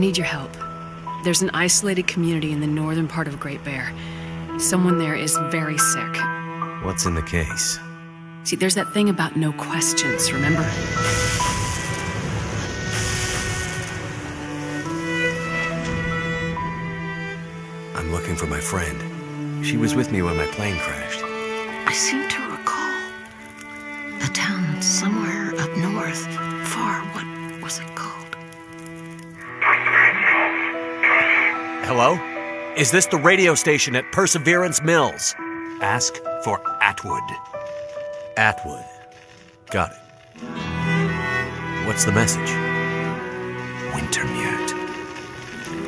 need your help. There's an isolated community in the northern part of Great Bear. Someone there is very sick. What's in the case? See, there's that thing about no questions, remember? I'm looking for my friend. She was with me when my plane crashed. I seem to recall a town somewhere up north, far. What was it called? Hello? Is this the radio station at Perseverance Mills? Ask for Atwood. Atwood. Got it. What's the message? Wintermute.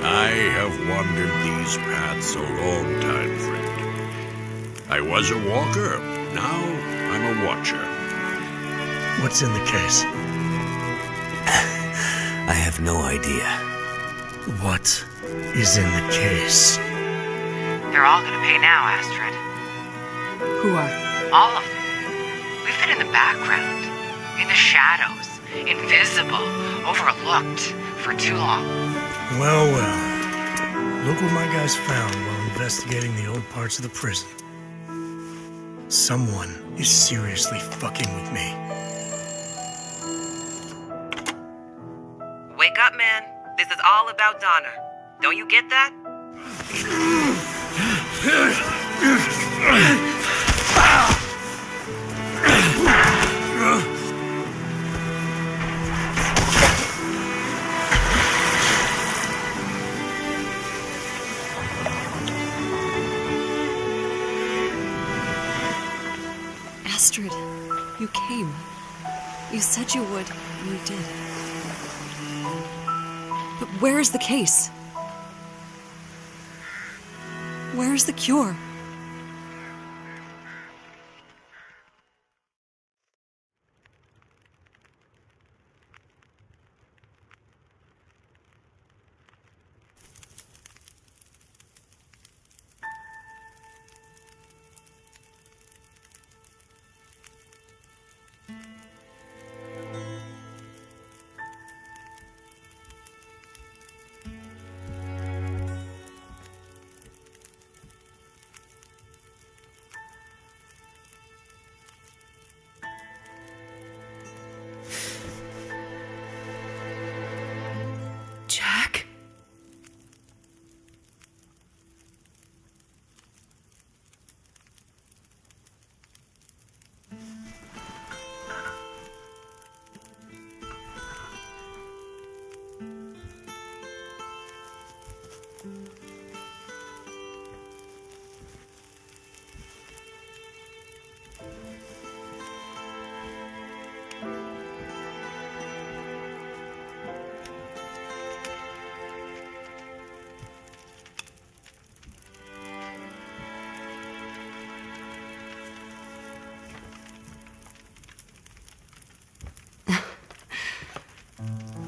I have wandered these paths a long time, friend. I was a walker. Now I'm a watcher. What's in the case? I have no idea. What is in the case? They're all gonna pay now, Astrid. Who are? All of them. We've been in the background, in the shadows, invisible, overlooked for too long. Well, look what my guys found while investigating the old parts of the prison. Someone is seriously fucking with me. Wake up, man. This is all about Donna. Don't you get that? Astrid, you came. You said you would, and you did. But where is the case? Where is the cure? Jack?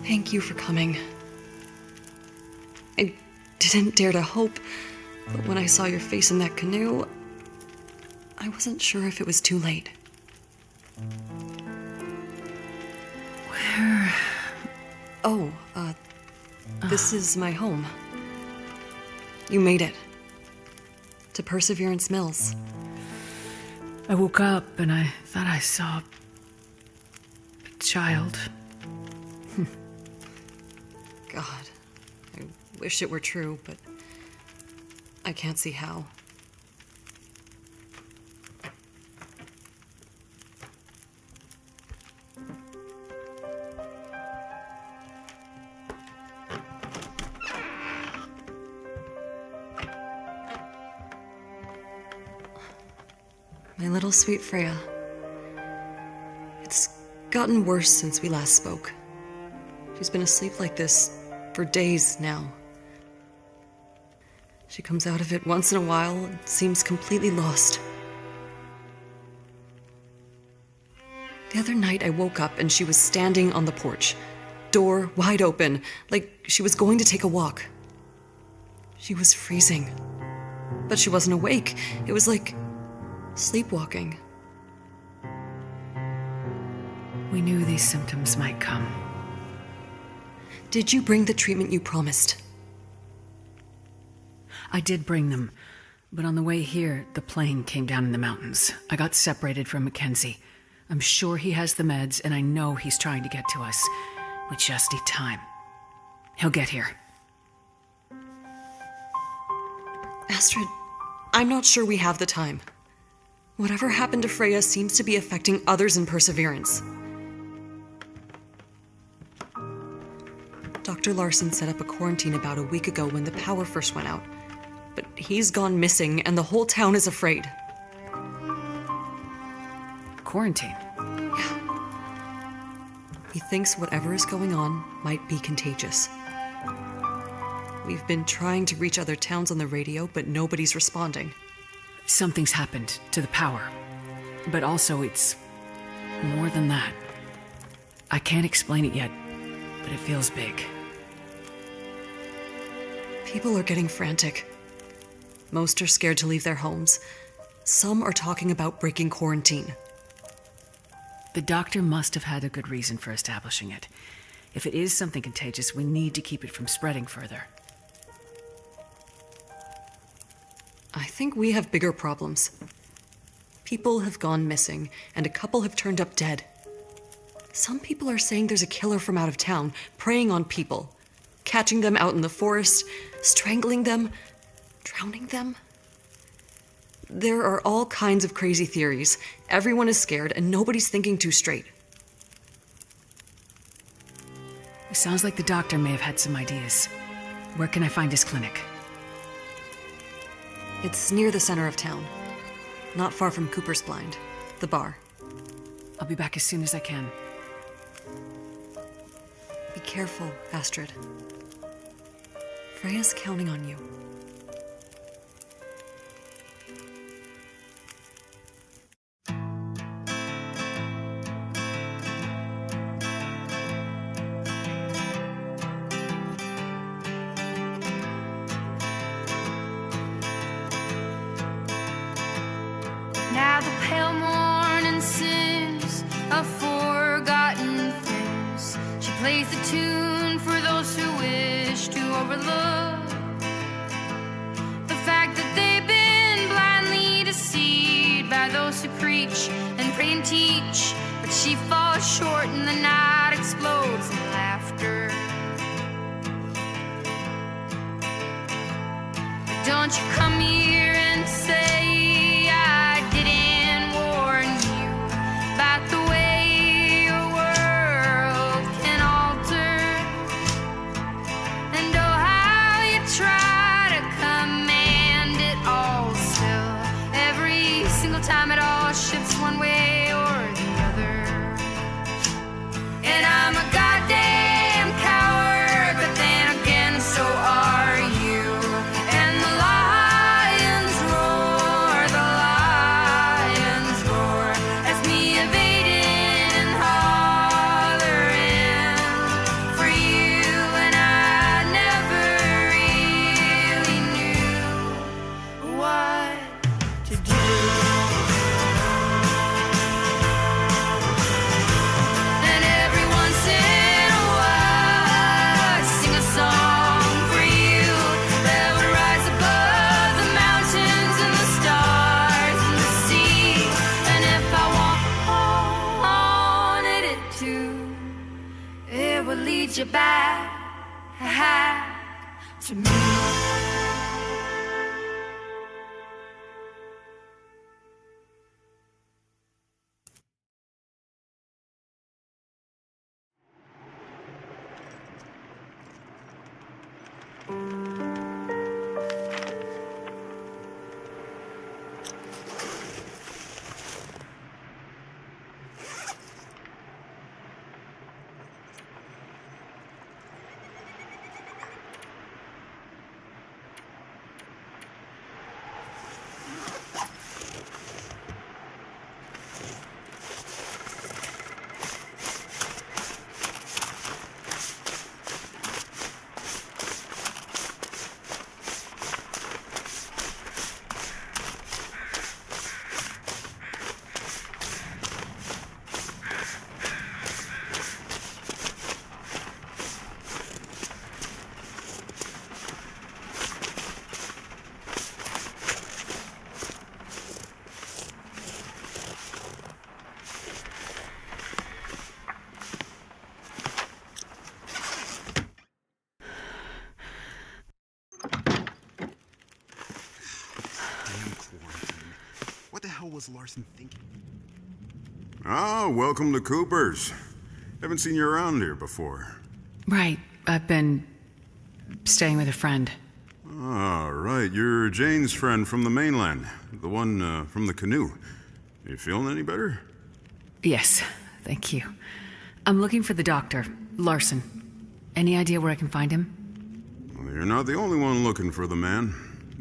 Thank you for coming. I didn't dare to hope, but when I saw your face in that canoe, I wasn't sure if it was too late. Where? Oh, this is my home. You made it. To Perseverance Mills. I woke up and I thought I saw a child. God, I wish it were true, but I can't see how. My little sweet Freya. It's gotten worse since we last spoke. She's been asleep like this for days now. She comes out of it once in a while and seems completely lost. The other night I woke up and she was standing on the porch, door wide open, like she was going to take a walk. She was freezing, but she wasn't awake. It was like sleepwalking. We knew these symptoms might come. Did you bring the treatment you promised? I did bring them, but on the way here, the plane came down in the mountains. I got separated from Mackenzie. I'm sure he has the meds, and I know he's trying to get to us. We just need time. He'll get here. Astrid, I'm not sure we have the time. Whatever happened to Freya seems to be affecting others in Perseverance. Dr. Larson set up a quarantine about a week ago when the power first went out. But he's gone missing, and the whole town is afraid. Quarantine? Yeah. He thinks whatever is going on might be contagious. We've been trying to reach other towns on the radio, but nobody's responding. Something's happened to the power. But also, it's more than that. I can't explain it yet, but it feels big. People are getting frantic. Most are scared to leave their homes. Some are talking about breaking quarantine. The doctor must have had a good reason for establishing it. If it is something contagious, we need to keep it from spreading further. I think we have bigger problems. People have gone missing, and a couple have turned up dead. Some people are saying there's a killer from out of town, preying on people, catching them out in the forest, strangling them, drowning them. There are all kinds of crazy theories. Everyone is scared, and nobody's thinking too straight. It sounds like the doctor may have had some ideas. Where can I find his clinic? It's near the center of town, not far from Cooper's Blind, the bar. I'll be back as soon as I can. Be careful, Astrid. Freya's counting on you. Now the pale morning sings of forgotten things. She plays the tune for those who wish to overlook the fact that they've been blindly deceived by those who preach and pray and teach. But she falls short and the night explodes in laughter. Don't you come here and say time it all shifts one way or the other. And I'm a goddamn coward, but then again so are you. And the lions roar as me evading and hollering for you. And I never really knew what to do. Lead you back to me. What the hell was Larson thinking? Ah, welcome to Cooper's. Haven't seen you around here before. Right. I've been staying with a friend. Ah, right. You're Jane's friend from the mainland. The one from the canoe. You feeling any better? Yes, thank you. I'm looking for the doctor, Larson. Any idea where I can find him? Well, you're not the only one looking for the man.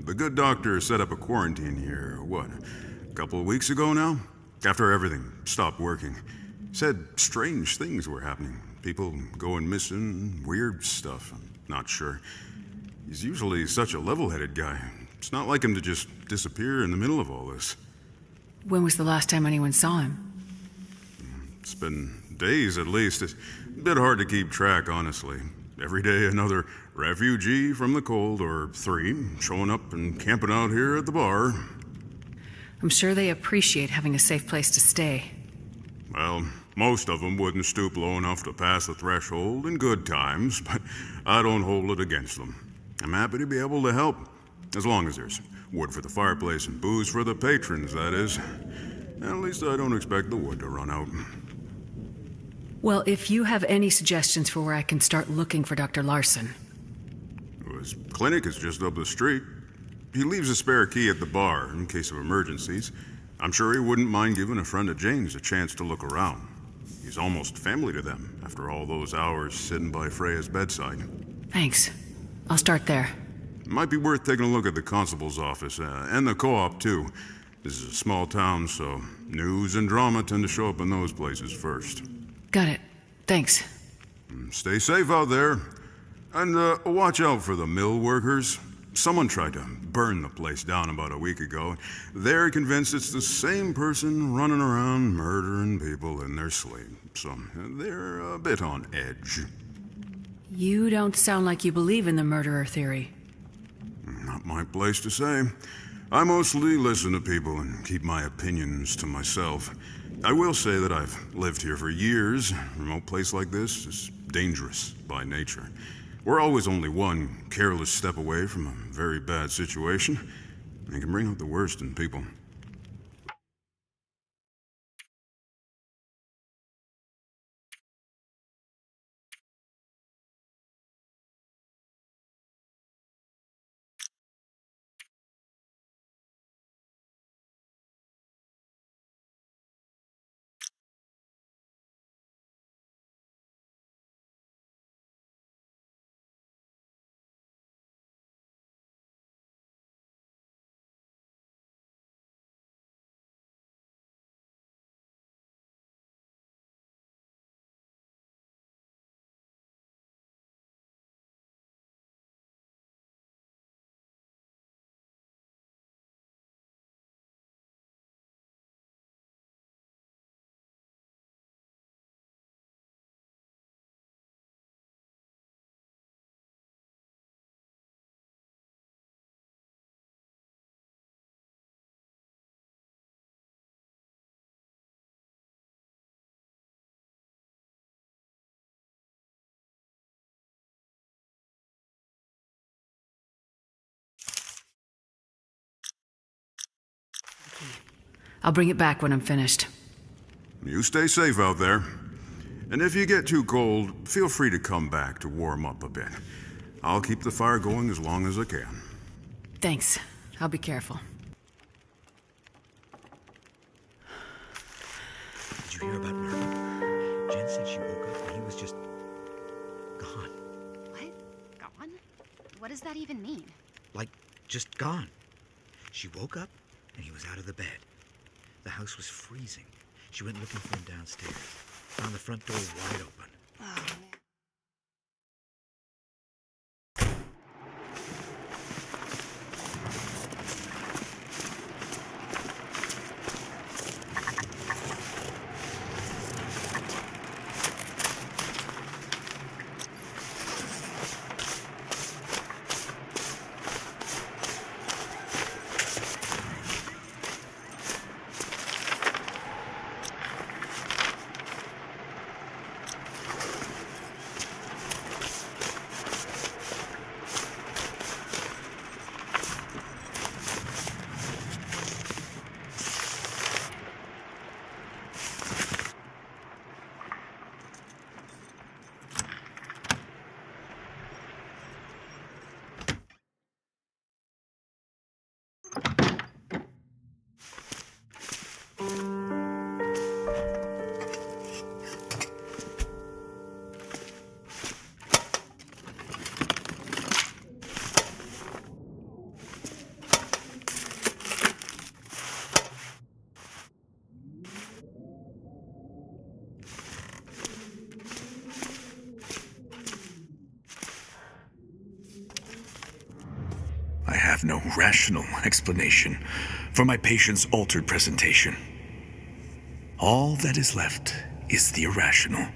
The good doctor set up a quarantine here, what, a couple of weeks ago now? After everything stopped working. Said strange things were happening. People going missing, weird stuff. I'm not sure. He's usually such a level-headed guy. It's not like him to just disappear in the middle of all this. When was the last time anyone saw him? It's been days at least. It's a bit hard to keep track, honestly. Every day another refugee from the cold, or 3, showing up and camping out here at the bar. I'm sure they appreciate having a safe place to stay. Well, most of them wouldn't stoop low enough to pass the threshold in good times, but I don't hold it against them. I'm happy to be able to help, as long as there's wood for the fireplace and booze for the patrons, that is. At least I don't expect the wood to run out. Well, if you have any suggestions for where I can start looking for Dr. Larson. His clinic is just up the street. He leaves a spare key at the bar in case of emergencies. I'm sure he wouldn't mind giving a friend of Jane's a chance to look around. He's almost family to them after all those hours sitting by Freya's bedside. Thanks. I'll start there. Might be worth taking a look at the constable's office, and the co-op too. This is a small town, so news and drama tend to show up in those places first. Got it. Thanks. Stay safe out there. And watch out for the mill workers. Someone tried to burn the place down about a week ago. They're convinced it's the same person running around murdering people in their sleep. So they're a bit on edge. You don't sound like you believe in the murderer theory. Not my place to say. I mostly listen to people and keep my opinions to myself. I will say that I've lived here for years. A remote place like this is dangerous by nature. We're always only one careless step away from a very bad situation. It can bring out the worst in people. I'll bring it back when I'm finished. You stay safe out there. And if you get too cold, feel free to come back to warm up a bit. I'll keep the fire going as long as I can. Thanks. I'll be careful. Did you hear about Murphy? Jen said she woke up and he was just gone. What? Gone? What does that even mean? Like, just gone. She woke up and he was out of the bed. The house was freezing. She went looking for him downstairs. Found the front door wide open. Oh, man. rational explanation for my patient's altered presentation. All that is left is the irrational,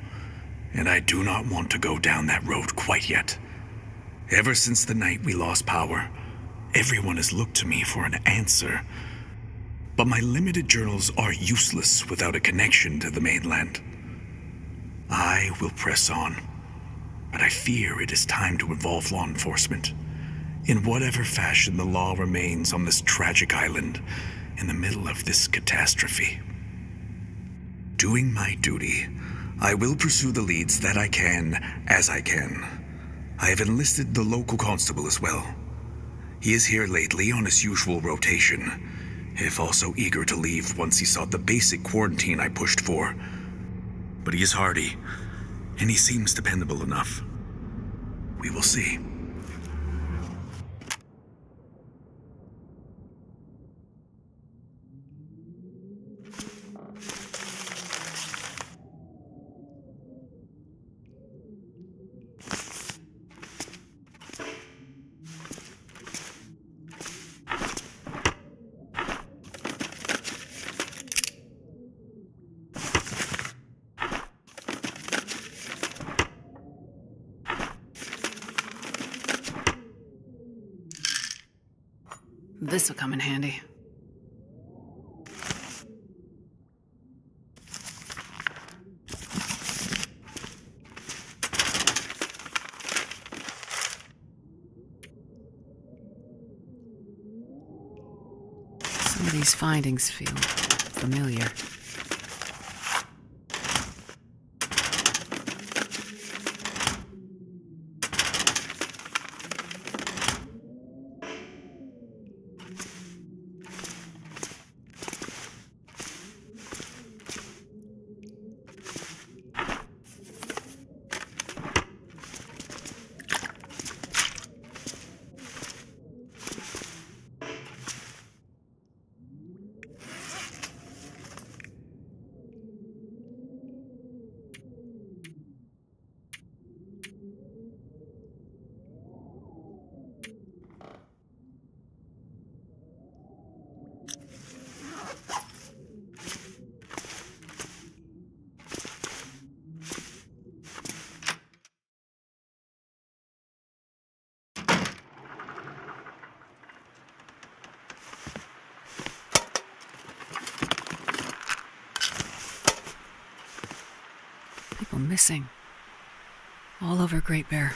and I do not want to go down that road quite yet. Ever since the night we lost power, everyone has looked to me for an answer. But my limited journals are useless without a connection to the mainland. I will press on, but I fear it is time to involve law enforcement. In whatever fashion the law remains on this tragic island in the middle of this catastrophe. Doing my duty, I will pursue the leads that I can as I can. I have enlisted the local constable as well. He is here lately on his usual rotation, if also eager to leave once he saw the basic quarantine I pushed for. But he is hardy, and he seems dependable enough. We will see. This'll come in handy. Some of these findings feel familiar. People missing. All over Great Bear.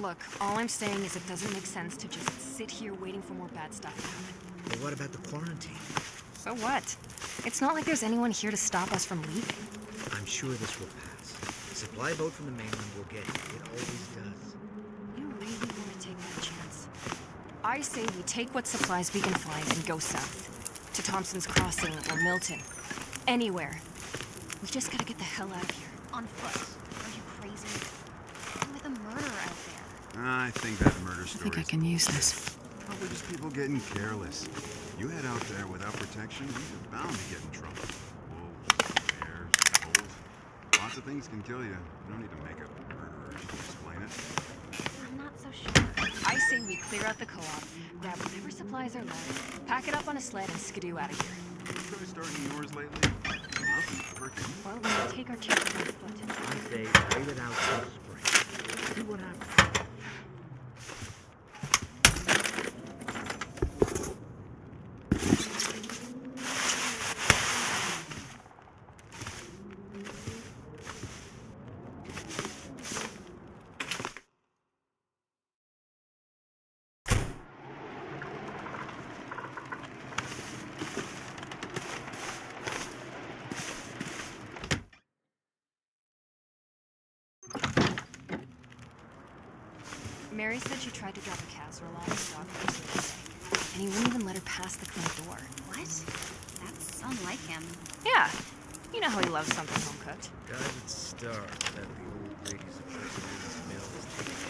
Look, all I'm saying is it doesn't make sense to just sit here waiting for more bad stuff to happen. But what about the quarantine? So what? It's not like there's anyone here to stop us from leaving. I'm sure this will pass. The supply boat from the mainland will get it. It always does. You really want to take that chance? I say we take what supplies we can find and go south. To Thompson's Crossing or Milton. Anywhere. We just gotta get the hell out of here. On foot. Are you crazy? And with a murder out there. I think that murder story. I think I can use this. Probably just people getting careless. You head out there without protection, you're bound to get in trouble. Wolves, bears, cold. Lots of things can kill you. You don't need to make up murderers to explain it. I'm not so sure. I say we clear out the co-op, grab whatever supplies are left, pack it up on a sled, and skidoo out of here. Try starting yours lately? Nothing's working. Well, we will take our chances on foot. I say wait it out till spring. See what happens. Mary said she tried to drop a casserole on his dog yesterday, and he wouldn't even let her pass the clinic door. What? That's unlike him. Yeah, you know how he loves something home cooked. Guy would starve that the old lady's a person whose meal was taken.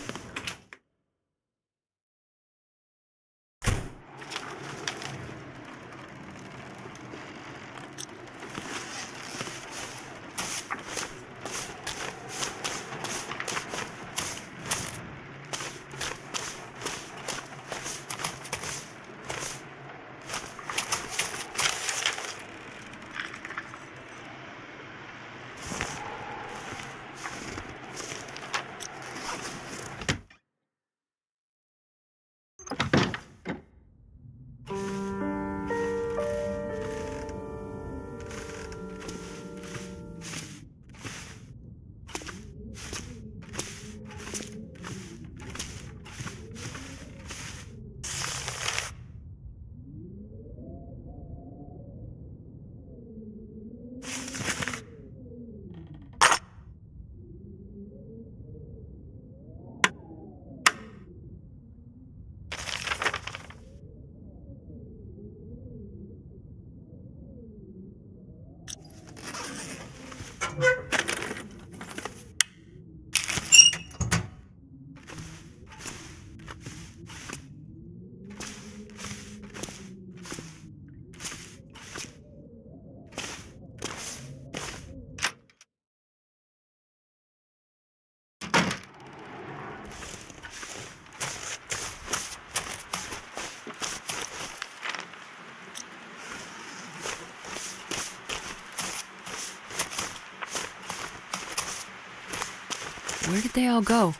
Where did they all go?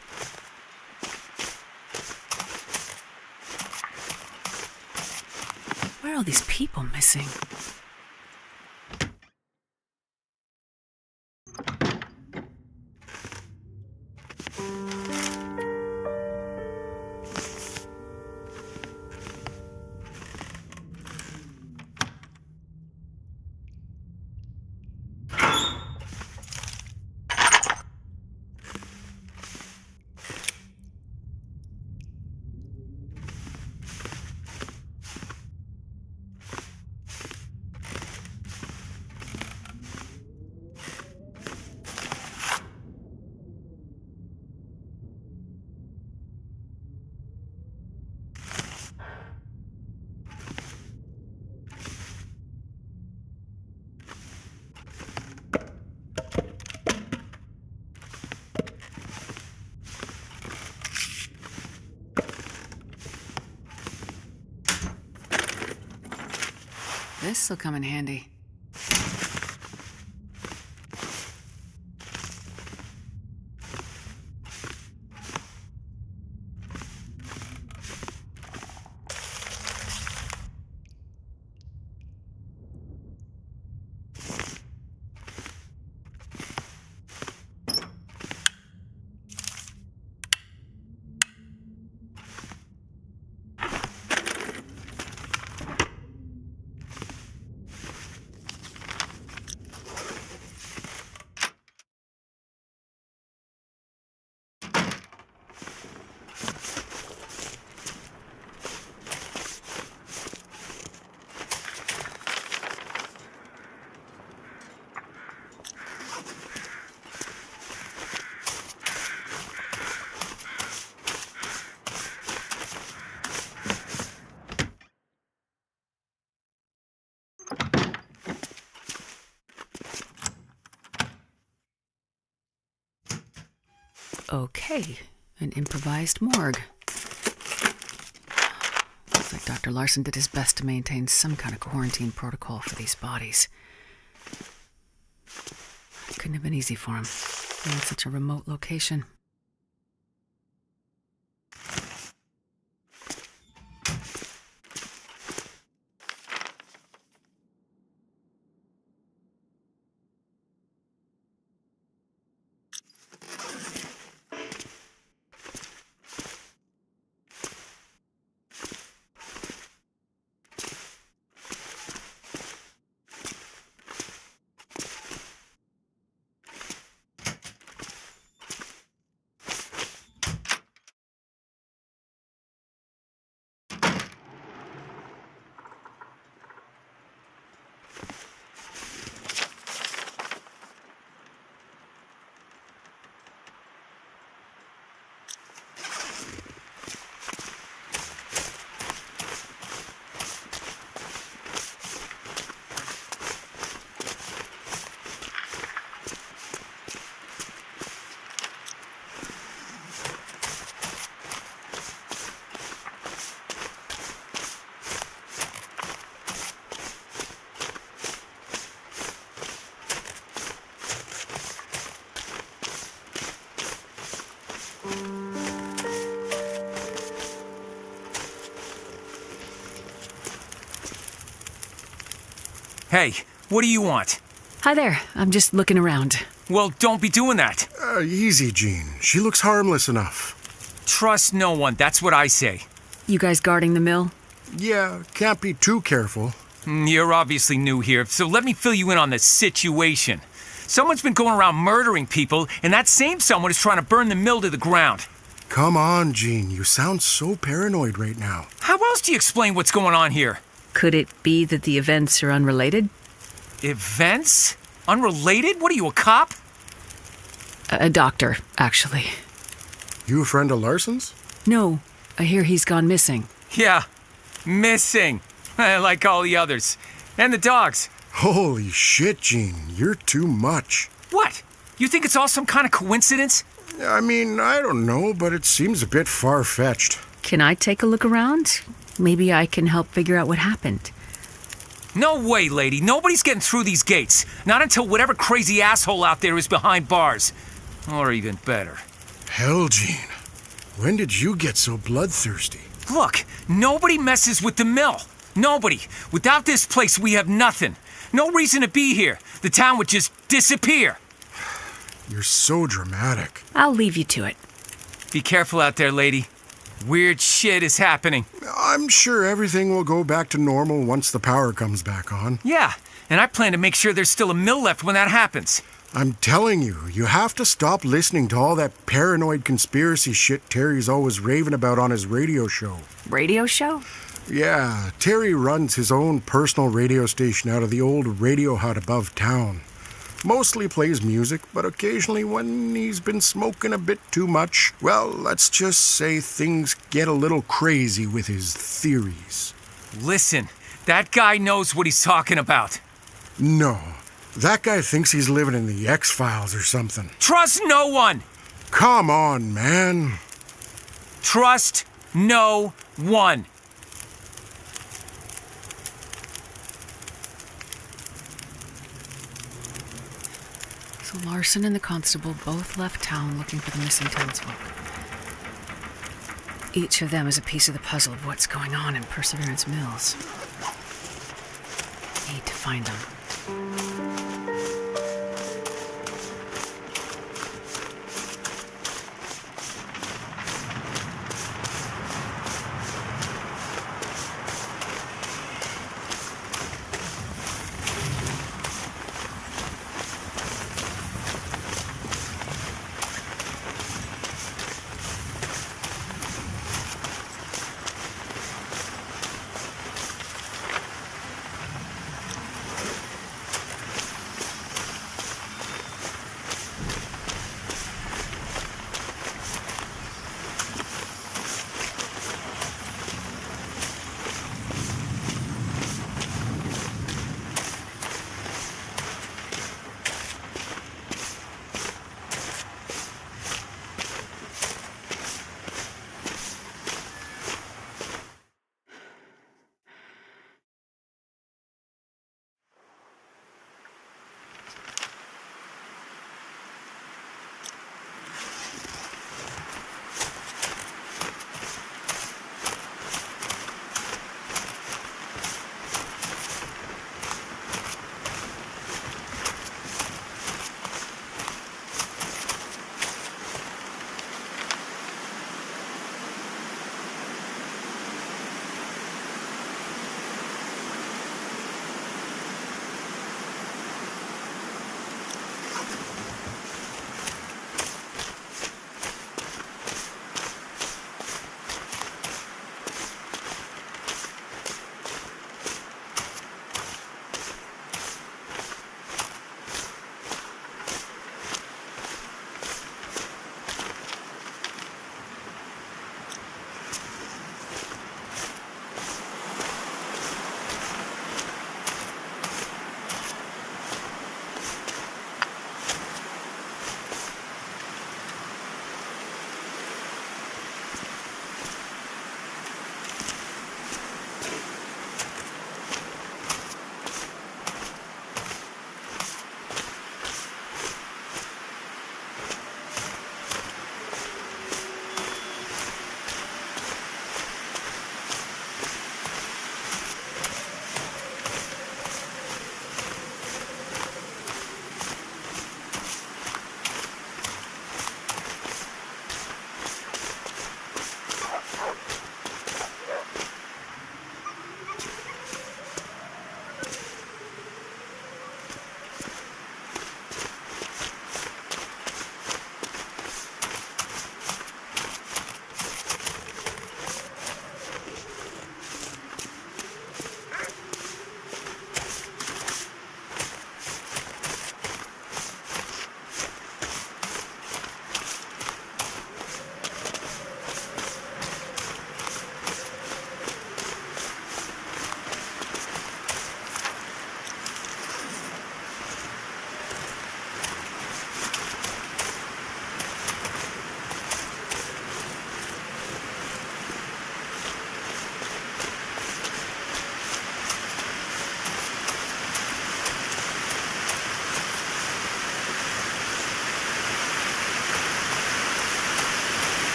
Why are all these people missing? This'll come in handy. Okay, an improvised morgue. Looks like Dr. Larson did his best to maintain some kind of quarantine protocol for these bodies. It couldn't have been easy for him, being in such a remote location. Hey, what do you want? Hi there. I'm just looking around. Well, don't be doing that. Easy, Jean. She looks harmless enough. Trust no one, that's what I say. You guys guarding the mill? Yeah, can't be too careful. You're obviously new here, so let me fill you in on the situation. Someone's been going around murdering people, and that same someone is trying to burn the mill to the ground. Come on, Jean. You sound so paranoid right now. How else do you explain what's going on here? Could it be that the events are unrelated? Events? Unrelated? What are you, a cop? A doctor, actually. You a friend of Larson's? No, I hear he's gone missing. Yeah, missing. Like all the others. And the dogs. Holy shit, Jean. You're too much. What? You think it's all some kind of coincidence? I mean, I don't know, but it seems a bit far-fetched. Can I take a look around? Maybe I can help figure out what happened. No way, lady. Nobody's getting through these gates. Not until whatever crazy asshole out there is behind bars. Or even better. Hell, Jean. When did you get so bloodthirsty? Look, nobody messes with the mill. Nobody. Without this place, we have nothing. No reason to be here. The town would just disappear. You're so dramatic. I'll leave you to it. Be careful out there, lady. Weird shit is happening. I'm sure everything will go back to normal once the power comes back on. Yeah, and I plan to make sure there's still a mill left when that happens. I'm telling you, you have to stop listening to all that paranoid conspiracy shit Terry's always raving about on his radio show. Radio show? Yeah, Terry runs his own personal radio station out of the old radio hut above town. Mostly plays music, but occasionally when he's been smoking a bit too much, well, let's just say things get a little crazy with his theories. Listen, that guy knows what he's talking about. No, that guy thinks he's living in the X-Files or something. Trust no one! Come on, man. Trust no one. So Larson and the constable both left town looking for the missing townsfolk. Each of them is a piece of the puzzle of what's going on in Perseverance Mills. Need to find them.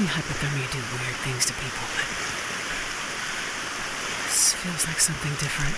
hypothermia do weird things to people, but this feels like something different.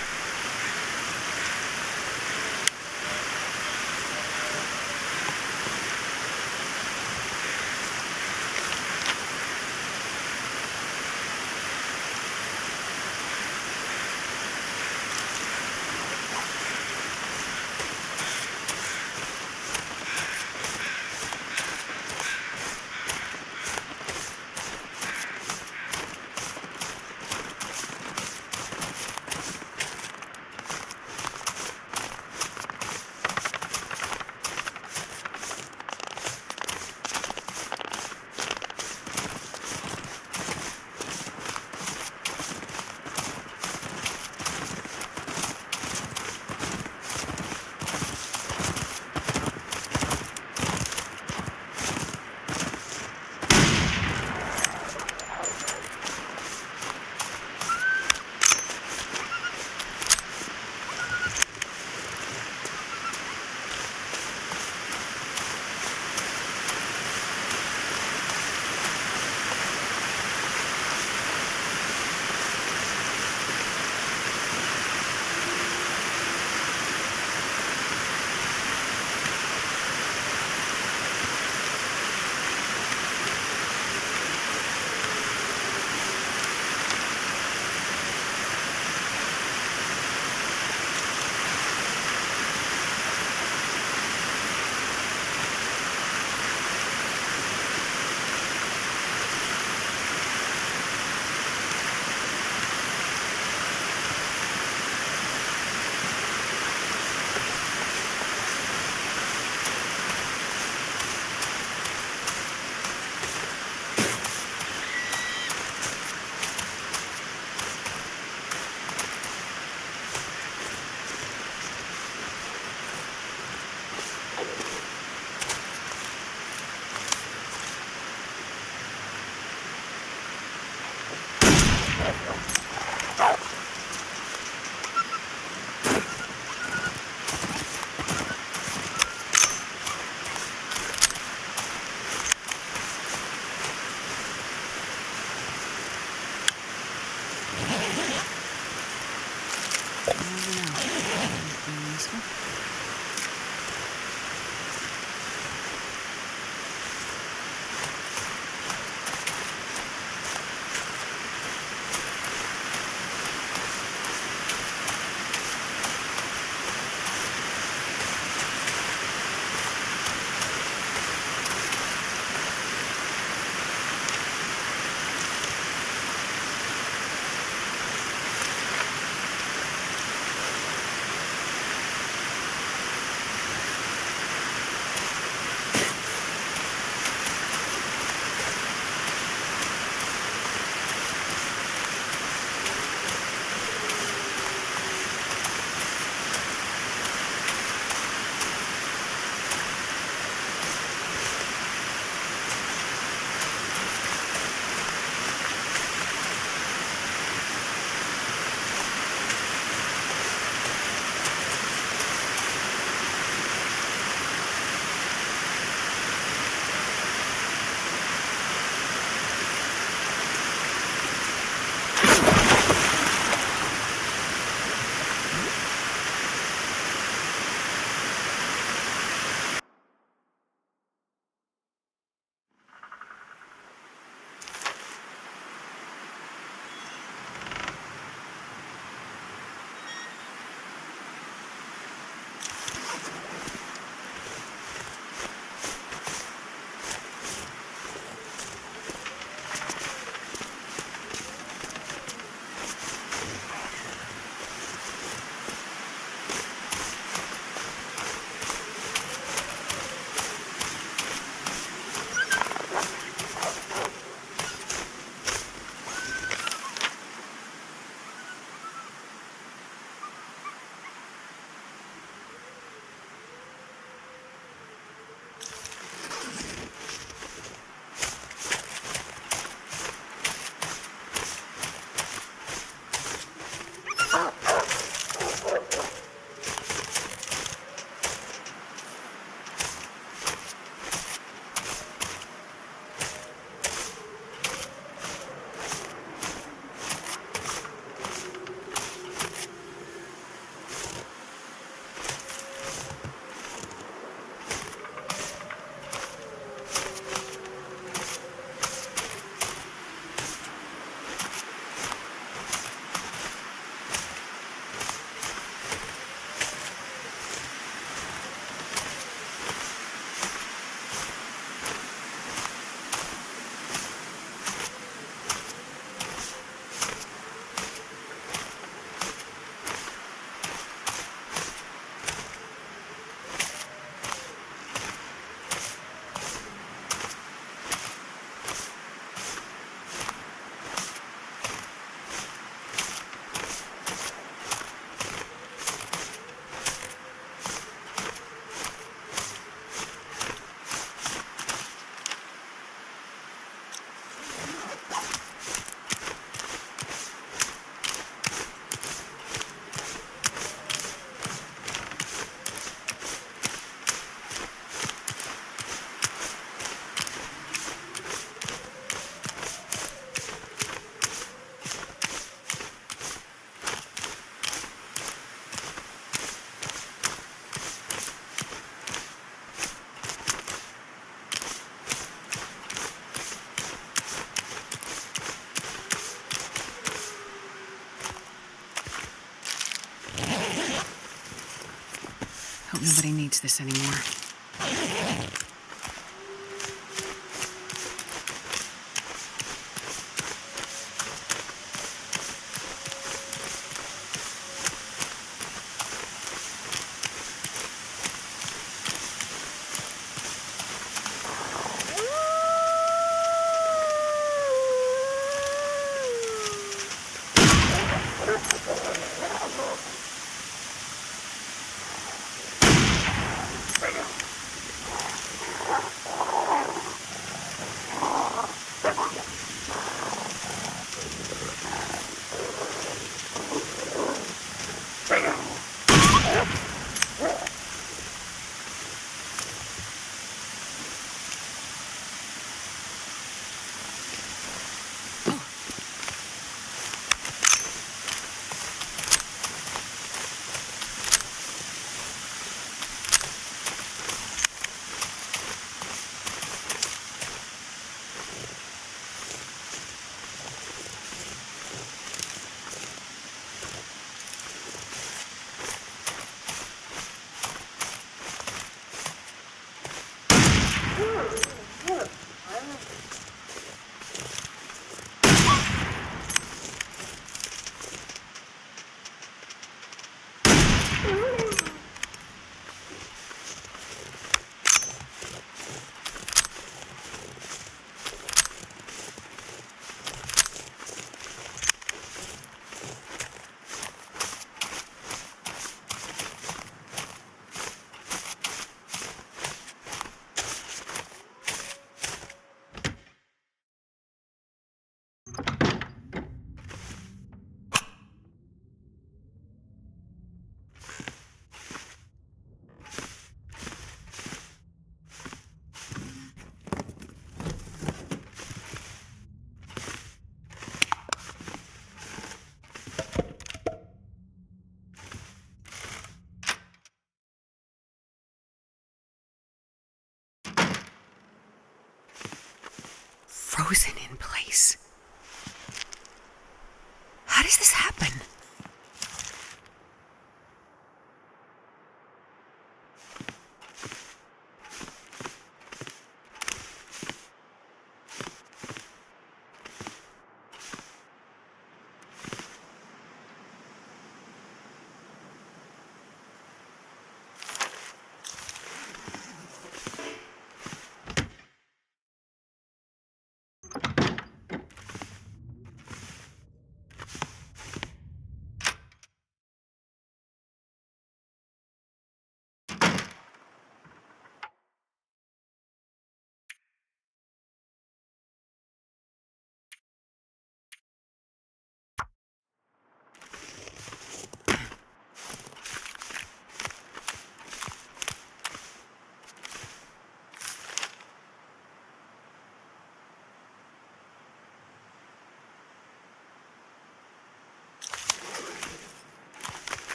Nobody needs this anymore.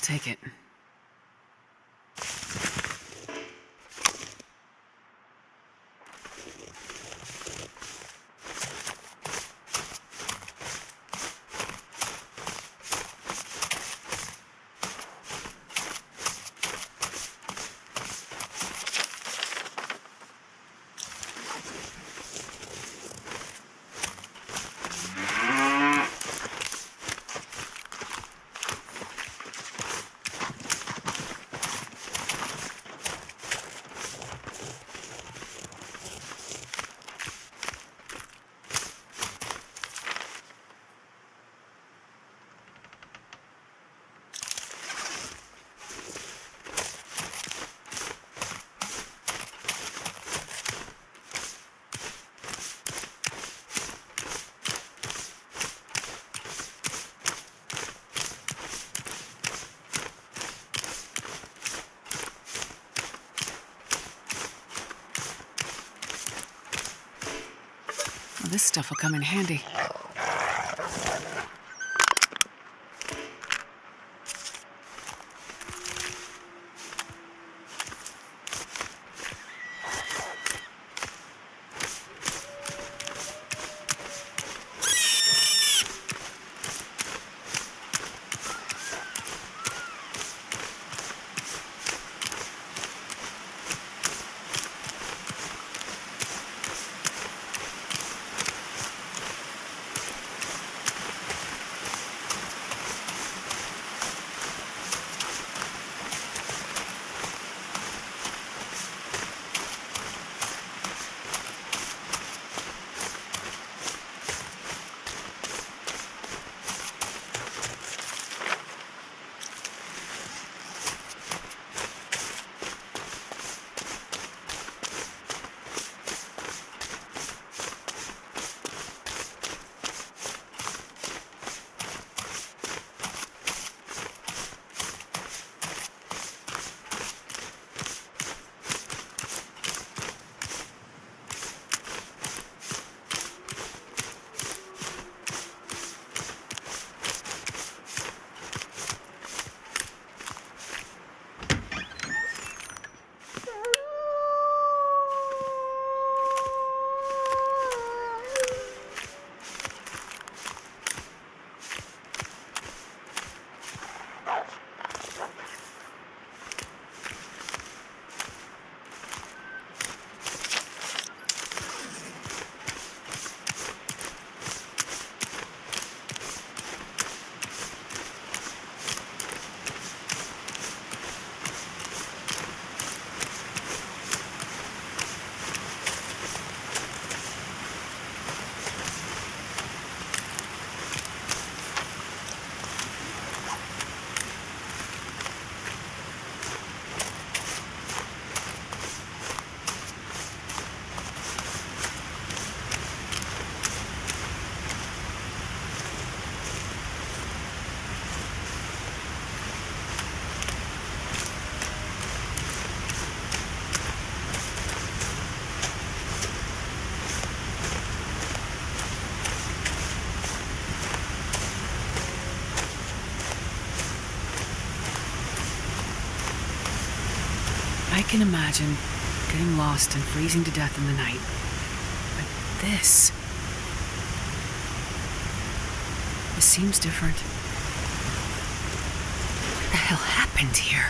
take it. Well, this stuff will come in handy. I can imagine getting lost and freezing to death in the night. But this seems different. What the hell happened here?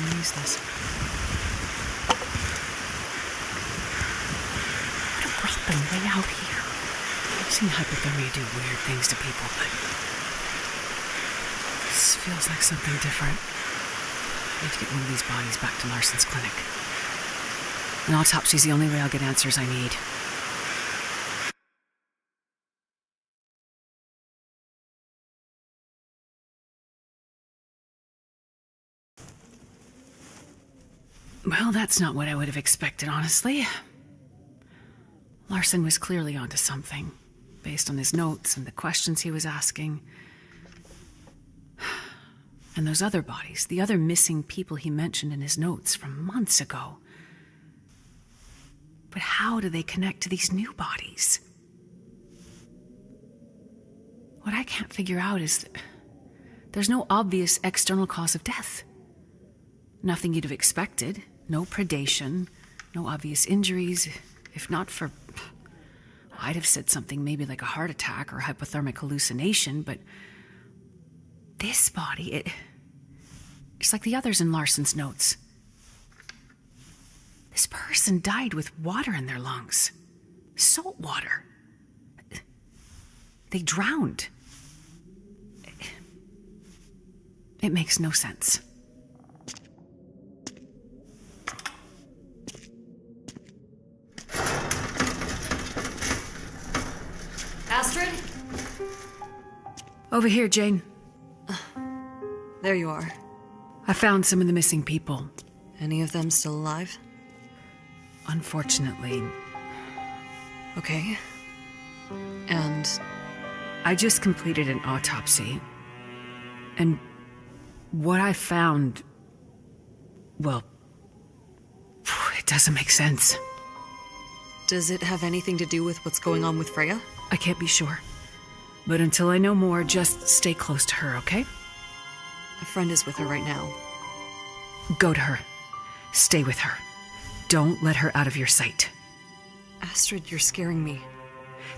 I'm gonna use this. What brought them way out here? I've seen hypothermia do weird things to people, but this feels like something different. I need to get one of these bodies back to Larson's clinic. An autopsy's the only way I'll get answers I need. Well, that's not what I would have expected, honestly. Larson was clearly onto something, based on his notes and the questions he was asking. And those other bodies, the other missing people he mentioned in his notes from months ago. But how do they connect to these new bodies? What I can't figure out is that there's no obvious external cause of death. Nothing you'd have expected. No predation, no obvious injuries. If not for... I'd have said something maybe like a heart attack or hypothermic hallucination, but this body, it's like the others in Larson's notes. This person died with water in their lungs. Salt water. They drowned. It makes no sense. Astrid? Over here, Jane. There you are. I found some of the missing people. Any of them still alive? Unfortunately. Okay. And? I just completed an autopsy. And what I found... well, it doesn't make sense. Does it have anything to do with what's going on with Freya? I can't be sure. But until I know more, just stay close to her, okay? A friend is with her right now. Go to her. Stay with her. Don't let her out of your sight. Astrid, you're scaring me.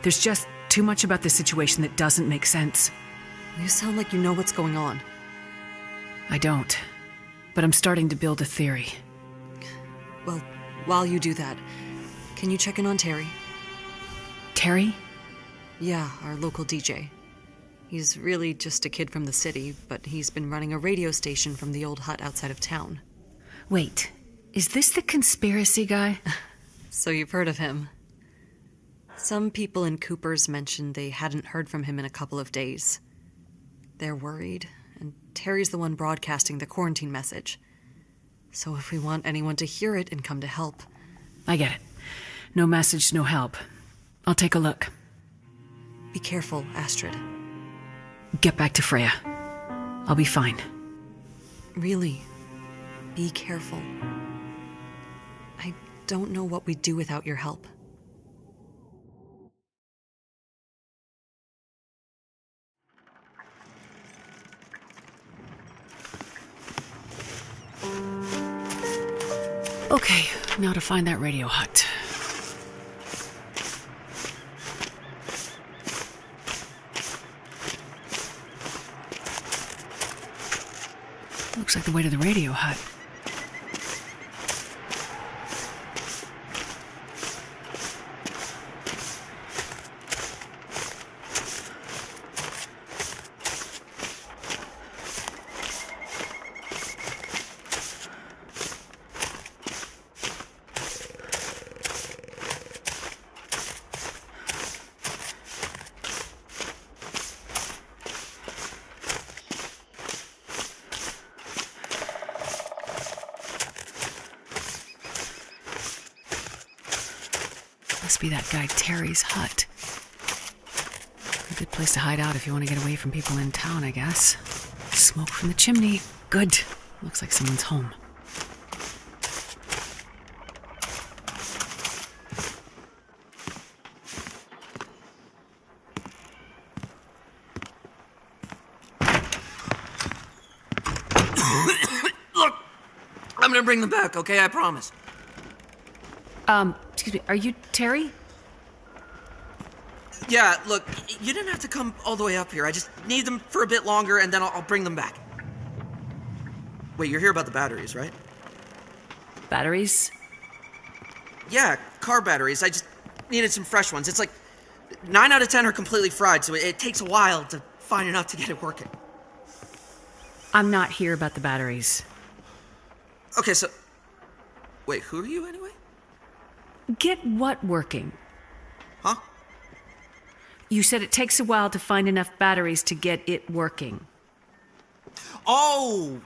There's just too much about this situation that doesn't make sense. You sound like you know what's going on. I don't. But I'm starting to build a theory. Well, while you do that, can you check in on Terry? Terry? Yeah, our local DJ. He's really just a kid from the city, but he's been running a radio station from the old hut outside of town. Wait, is this the conspiracy guy? So you've heard of him. Some people in Cooper's mentioned they hadn't heard from him in a couple of days. They're worried, and Terry's the one broadcasting the quarantine message. So if we want anyone to hear it and come to help... I get it. No message, no help. I'll take a look. Be careful, Astrid. Get back to Freya. I'll be fine. Really, be careful. I don't know what we'd do without your help. Okay, now to find that radio hut. Looks like the way to the radio hut. Must be that guy Terry's hut. A good place to hide out if you want to get away from people in town, I guess. Smoke from the chimney. Good. Looks like someone's home. Look, I'm gonna bring them back, okay? I promise. Excuse me, are you Terry? Yeah, look, you didn't have to come all the way up here. I just need them for a bit longer, and then I'll bring them back. Wait, you're here about the batteries, right? Batteries? Yeah, car batteries. I just needed some fresh ones. It's like 9 out of 10 are completely fried, so it takes a while to find enough to get it working. I'm not here about the batteries. Okay, so... Wait, who are you anyway? Get what working? Huh? You said it takes a while to find enough batteries to get it working. Oh!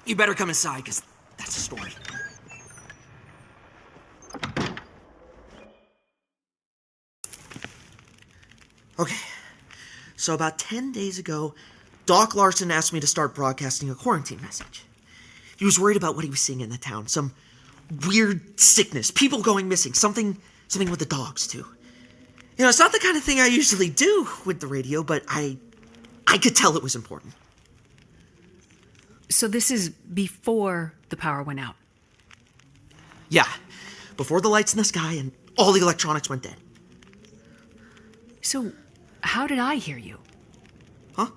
You better come inside, because that's a story. Okay, so about 10 days ago, Doc Larson asked me to start broadcasting a quarantine message. He was worried about what he was seeing in the town, some weird sickness, people going missing, something with the dogs, too. You know, it's not the kind of thing I usually do with the radio, but I could tell it was important. So this is before the power went out? Yeah, before the lights in the sky and all the electronics went dead. So, how did I hear you? Huh?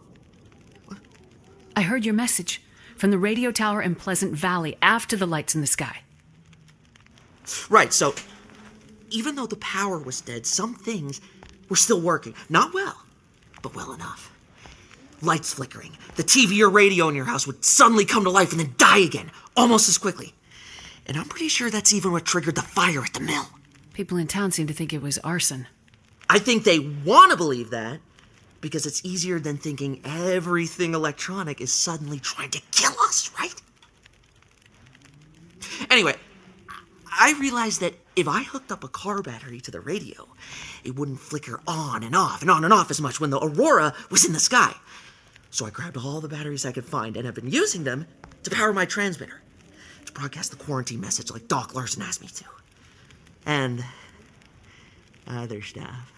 What? I heard your message from the radio tower in Pleasant Valley after the lights in the sky. Right, so even though the power was dead, some things were still working. Not well, but well enough. Lights flickering. The TV or radio in your house would suddenly come to life and then die again, almost as quickly. And I'm pretty sure that's even what triggered the fire at the mill. People in town seem to think it was arson. I think they want to believe that because it's easier than thinking everything electronic is suddenly trying to kill us, right? Anyway, I realized that if I hooked up a car battery to the radio, it wouldn't flicker on and off and on and off as much when the aurora was in the sky. So I grabbed all the batteries I could find and have been using them to power my transmitter, to broadcast the quarantine message like Doc Larson asked me to. And other stuff.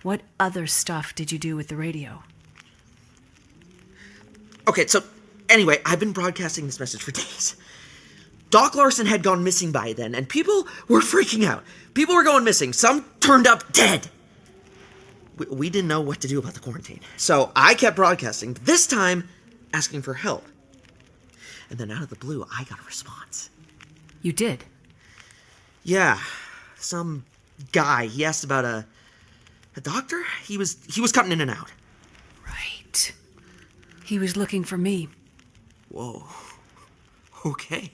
What other stuff did you do with the radio? Okay, so anyway, I've been broadcasting this message for days. Doc Larson had gone missing by then, and people were freaking out. People were going missing. Some turned up dead. We didn't know what to do about the quarantine. So I kept broadcasting, this time asking for help. And then out of the blue, I got a response. You did? Yeah. Some guy, he asked about a doctor? He was cutting in and out. Right. He was looking for me. Whoa. Okay.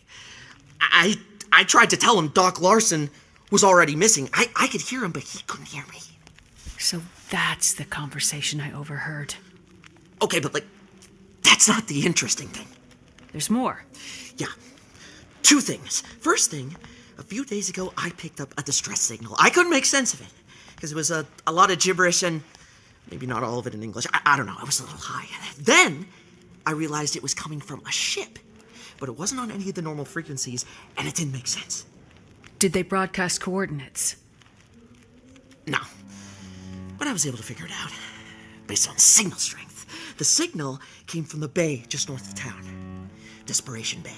I tried to tell him Doc Larson was already missing. I could hear him, but he couldn't hear me. So that's the conversation I overheard. Okay, but that's not the interesting thing. There's more. Yeah. 2 things. First thing, a few days ago, I picked up a distress signal. I couldn't make sense of it, because it was a lot of gibberish and maybe not all of it in English. I don't know, I was a little high. Then, I realized it was coming from a ship, but it wasn't on any of the normal frequencies, and it didn't make sense. Did they broadcast coordinates? No. But I was able to figure it out, based on signal strength. The signal came from the bay just north of town. Desperation Bay.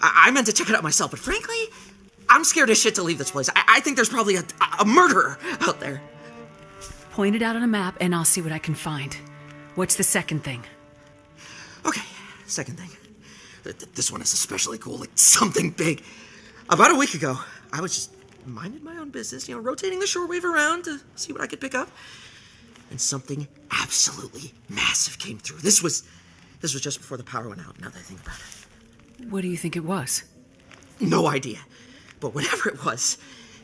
I meant to check it out myself, but frankly, I'm scared as shit to leave this place. I think there's probably a murderer out there. Point it out on a map and I'll see what I can find. What's the second thing? Okay, second thing. This one is especially cool, like something big. About a week ago, I was just minding my own business, rotating the shortwave around to see what I could pick up. And something absolutely massive came through. This was just before the power went out, now that I think about it. What do you think it was? No idea. But whatever it was,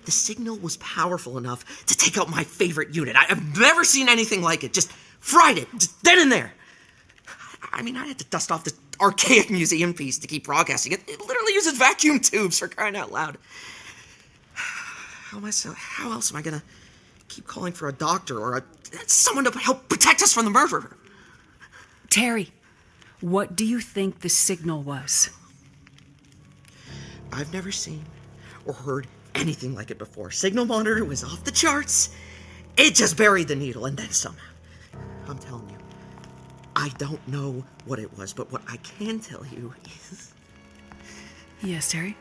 the signal was powerful enough to take out my favorite unit. I've never seen anything like it. Just fried it, just then and there. I mean, I had to dust off this archaic museum piece to keep broadcasting. It literally uses vacuum tubes, for crying out loud. How else am I gonna keep calling for a doctor or someone to help protect us from the murderer? Terry, what do you think the signal was? I've never seen or heard anything like it before. Signal monitor was off the charts. It just buried the needle and then some. I'm telling you, I don't know what it was, but what I can tell you is... Yes, Terry?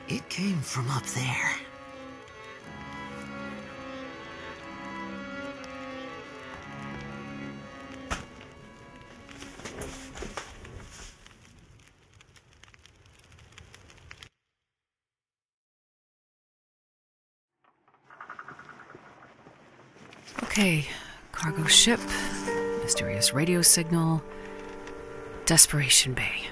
It came from up there. Okay, cargo ship, mysterious radio signal, Desperation Bay.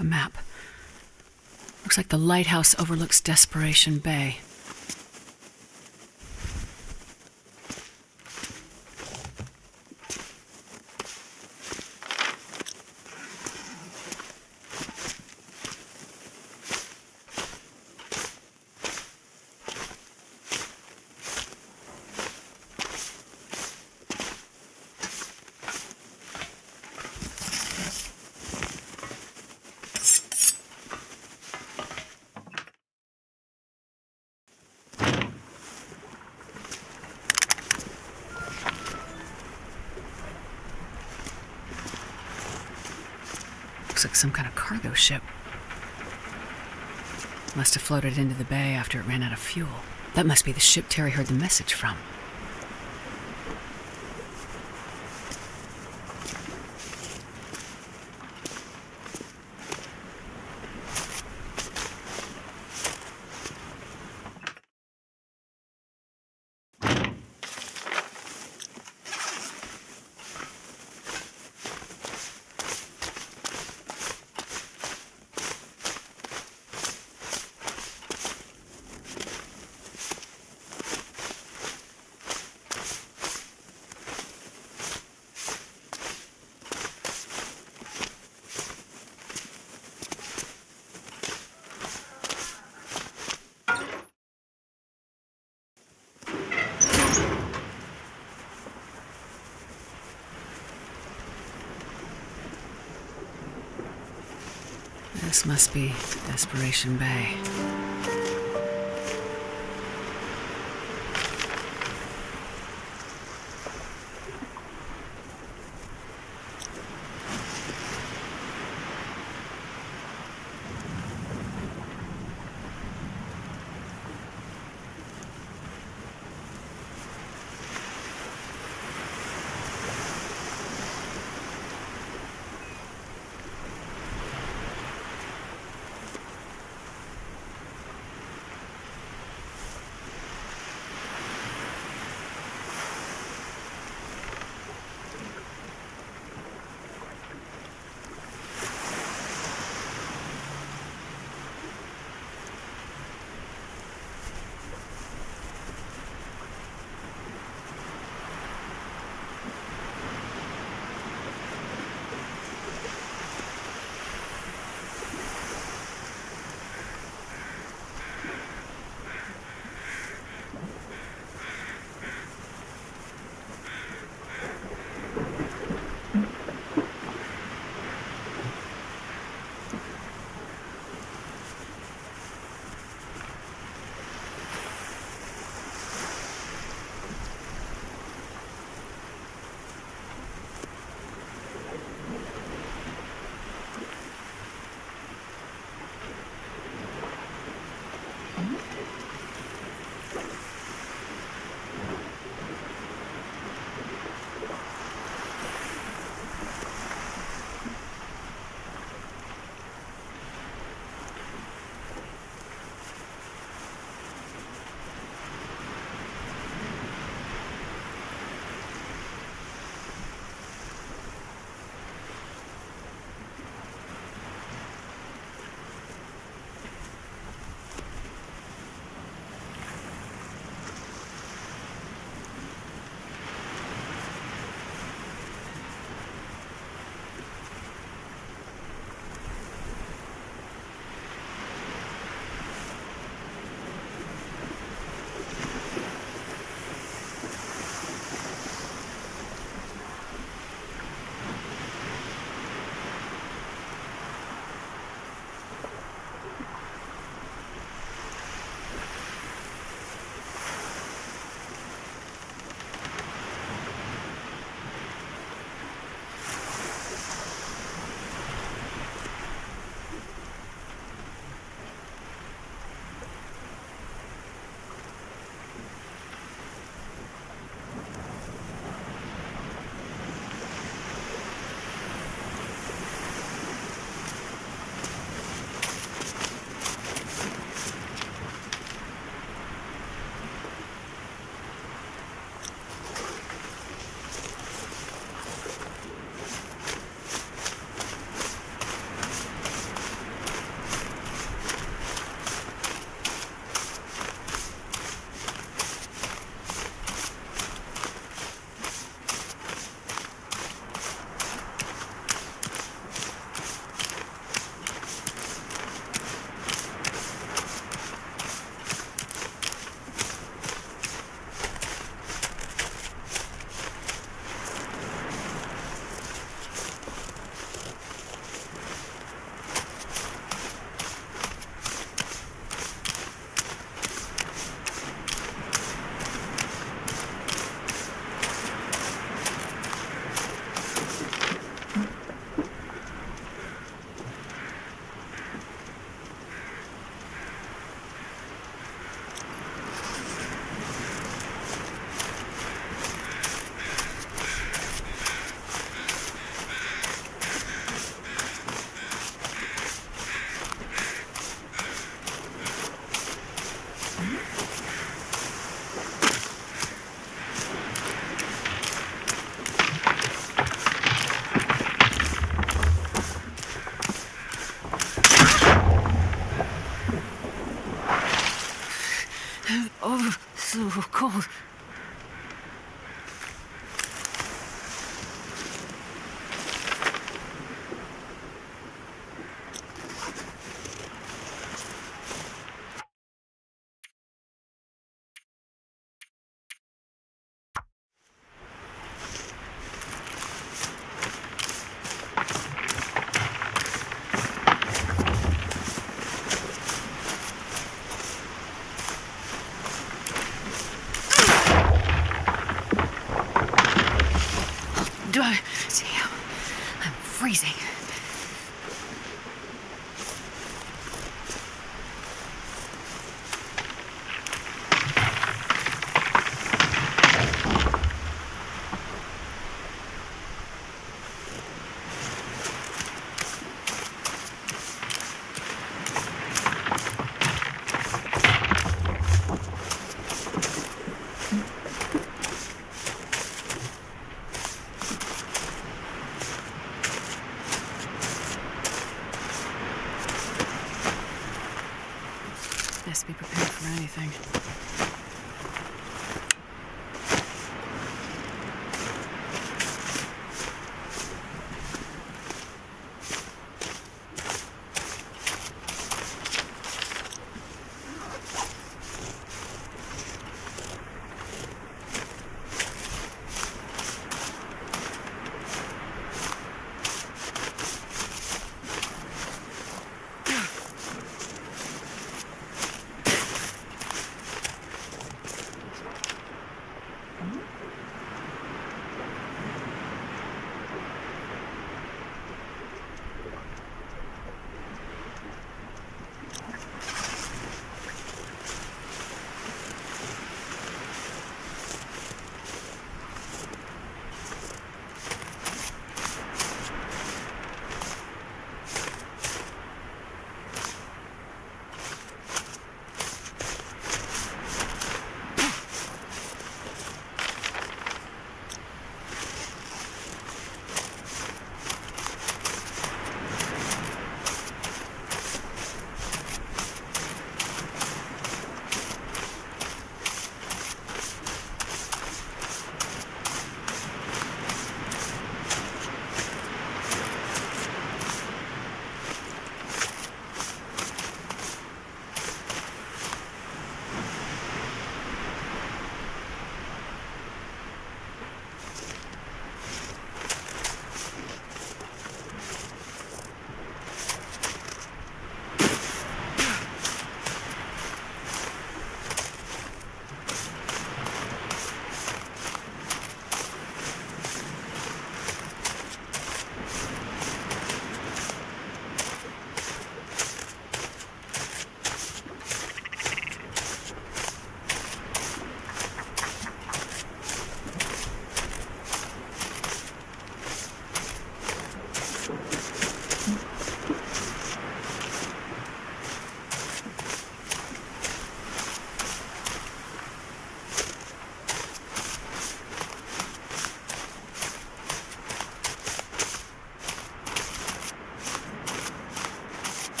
A map. Looks like the lighthouse overlooks Desperation Bay. Looks like some kind of cargo ship. Must have floated into the bay after it ran out of fuel. That must be the ship Terry heard the message from. This must be Desperation Bay. Ooh, cold. Damn, I'm freezing. Best be prepared for anything.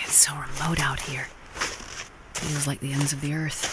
So remote out here. Feels like the ends of the earth.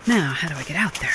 Now, how do I get out there?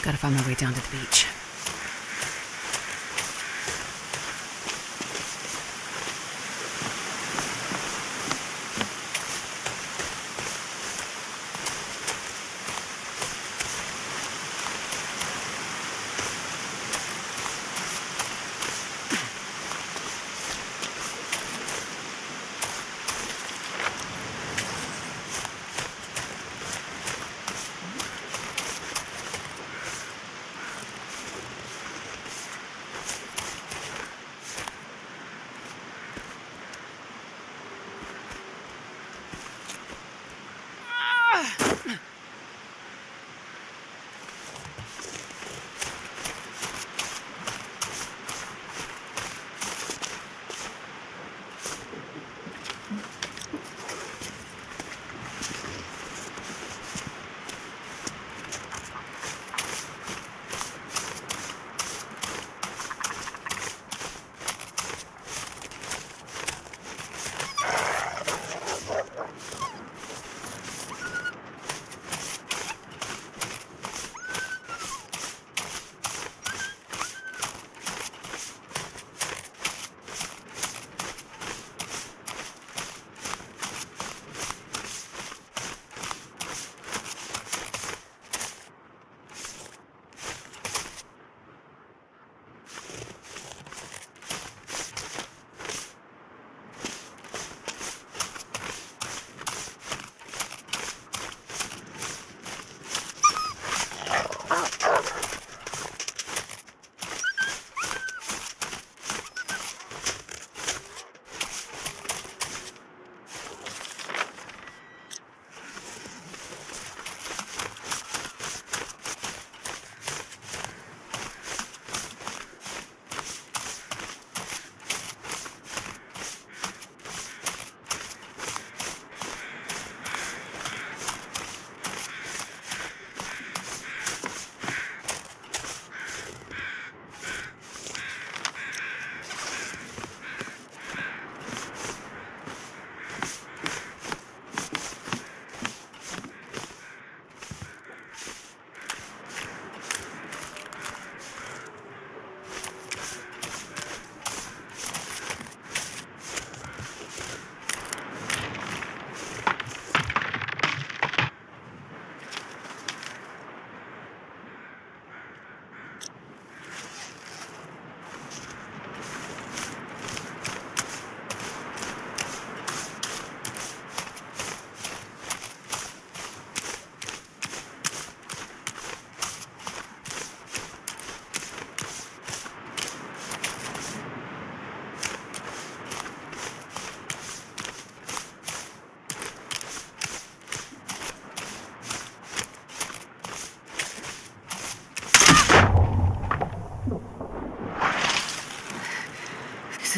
Gotta find my way down to the beach.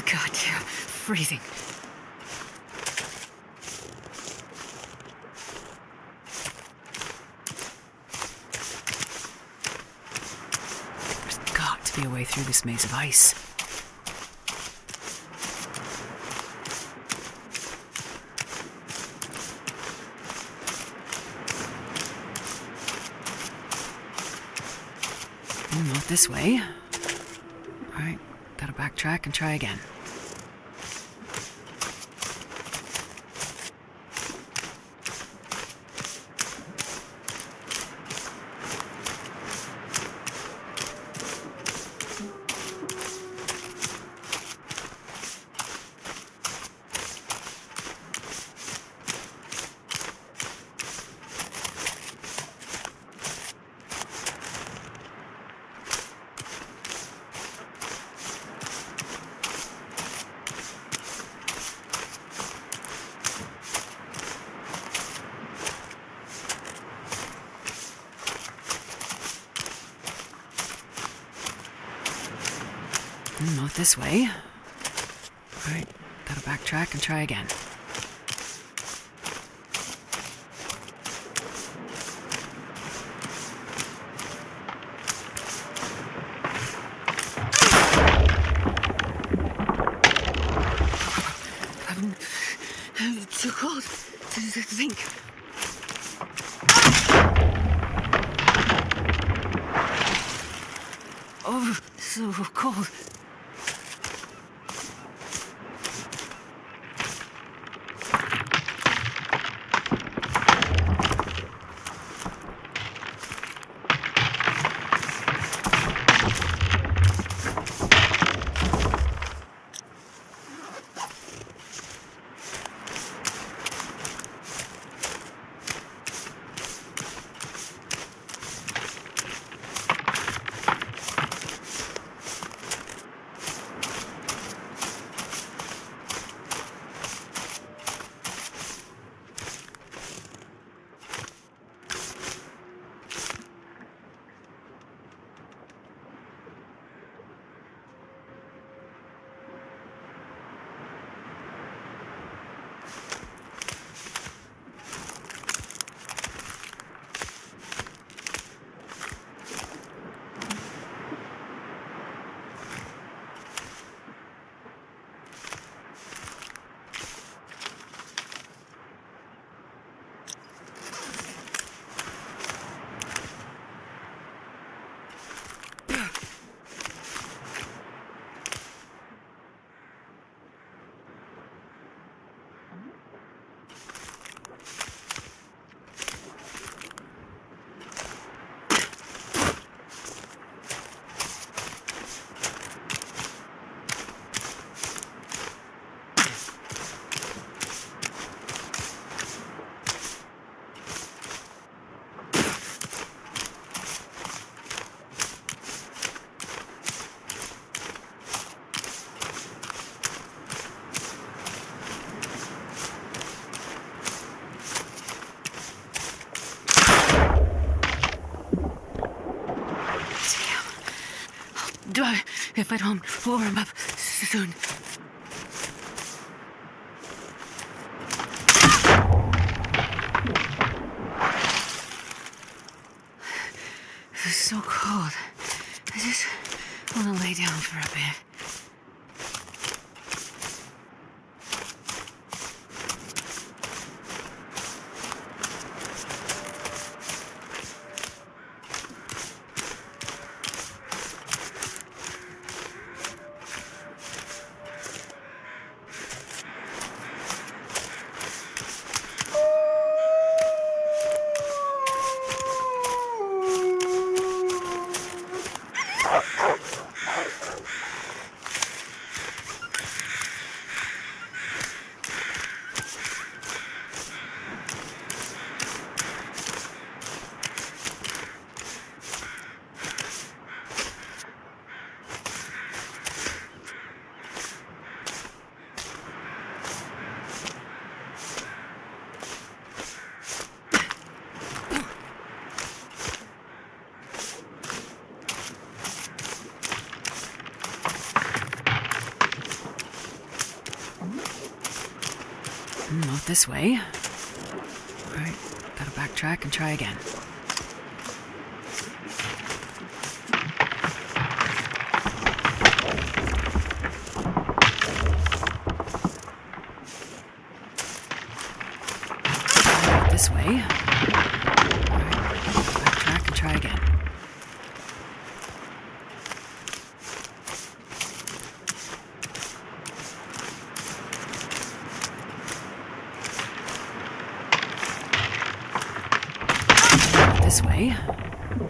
Goddamn freezing. There's got to be a way through this maze of ice. Not this way. All right, gotta backtrack and try again. Not this way. All right, gotta backtrack and try again. I'm too cold to think. so cold. Die if I don't warm up soon. This is so cold. I just want to lay down for a bit. Not this way. All right, gotta backtrack and try again. This way. All right, backtrack and try again. This way. All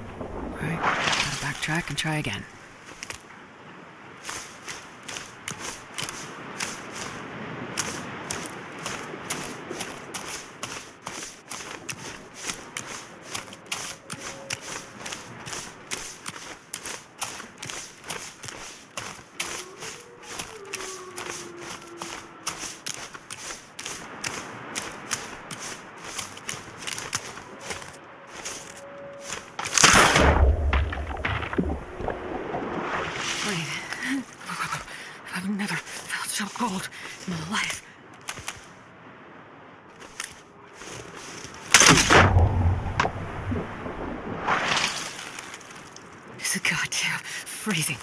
right, gotta backtrack and try again. I've never felt so cold in my life. It's goddamn freezing.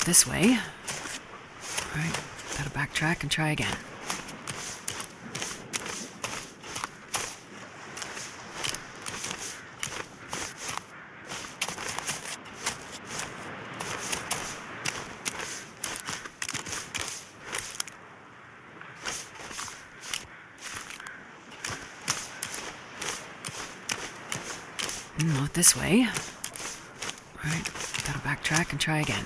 Not this way. Right, gotta backtrack and try again. Not this way. Right, gotta backtrack and try again.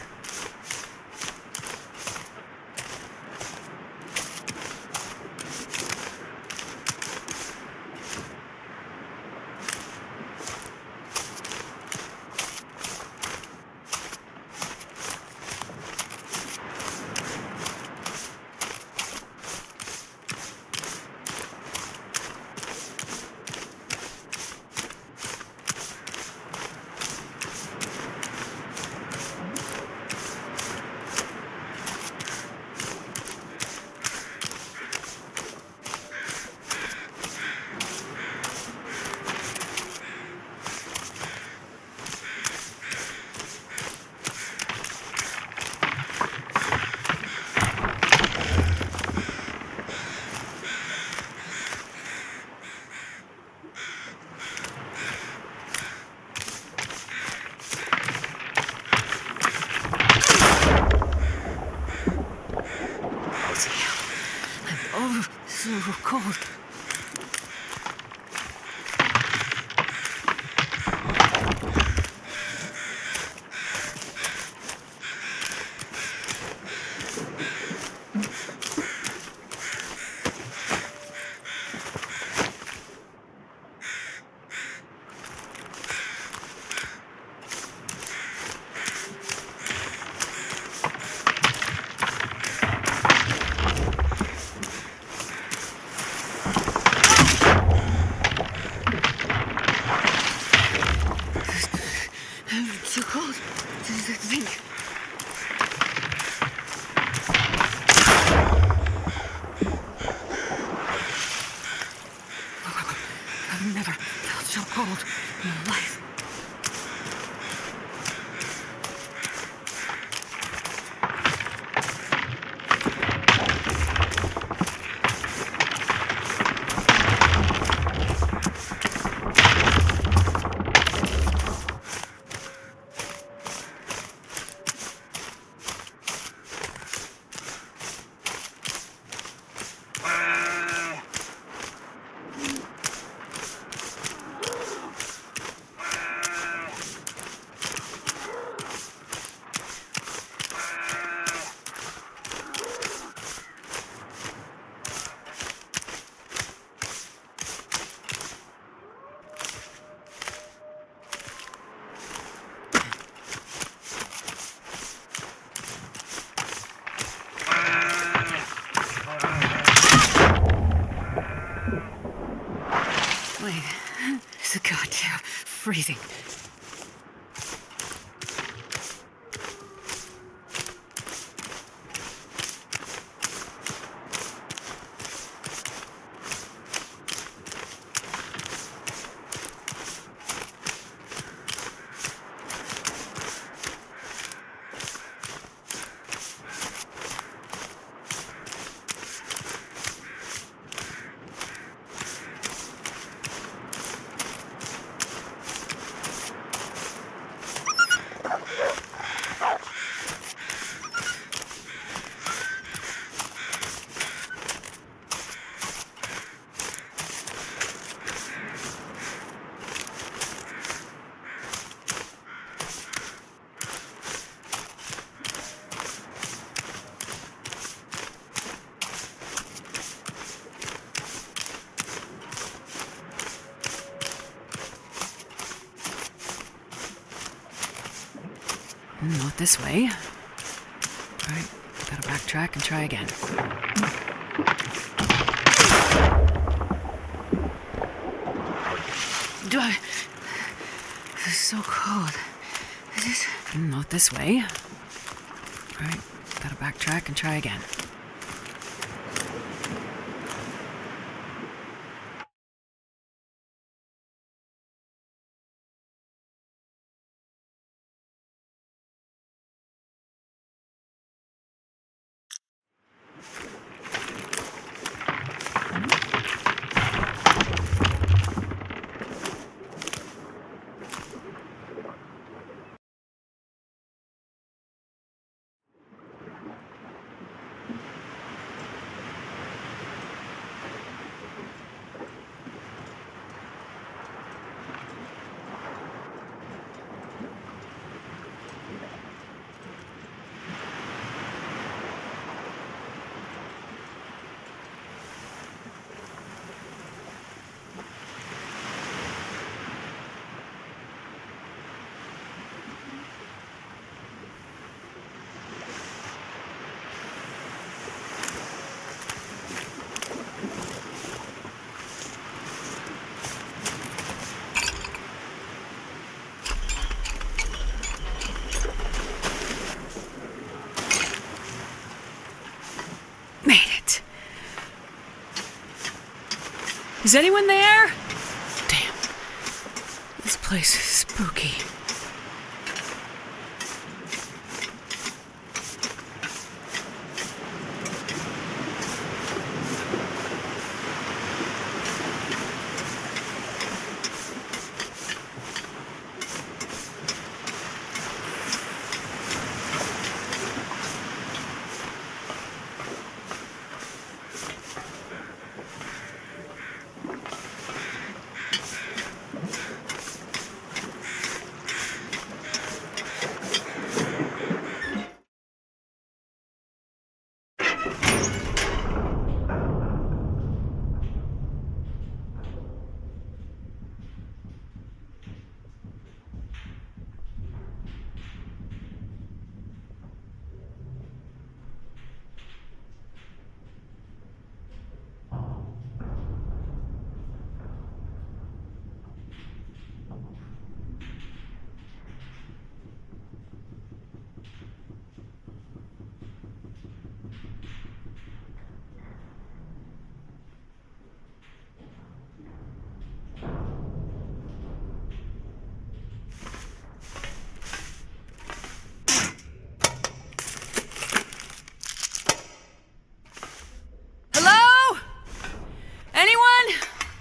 Oh, so cold. So cold. Think. I've never felt so cold in my life. Wait, it's a goddamn freezing. Not this way. Alright, gotta backtrack and try again. It's so cold. Not this way. Alright, gotta backtrack and try again. Is anyone there? Damn. This place is spooky.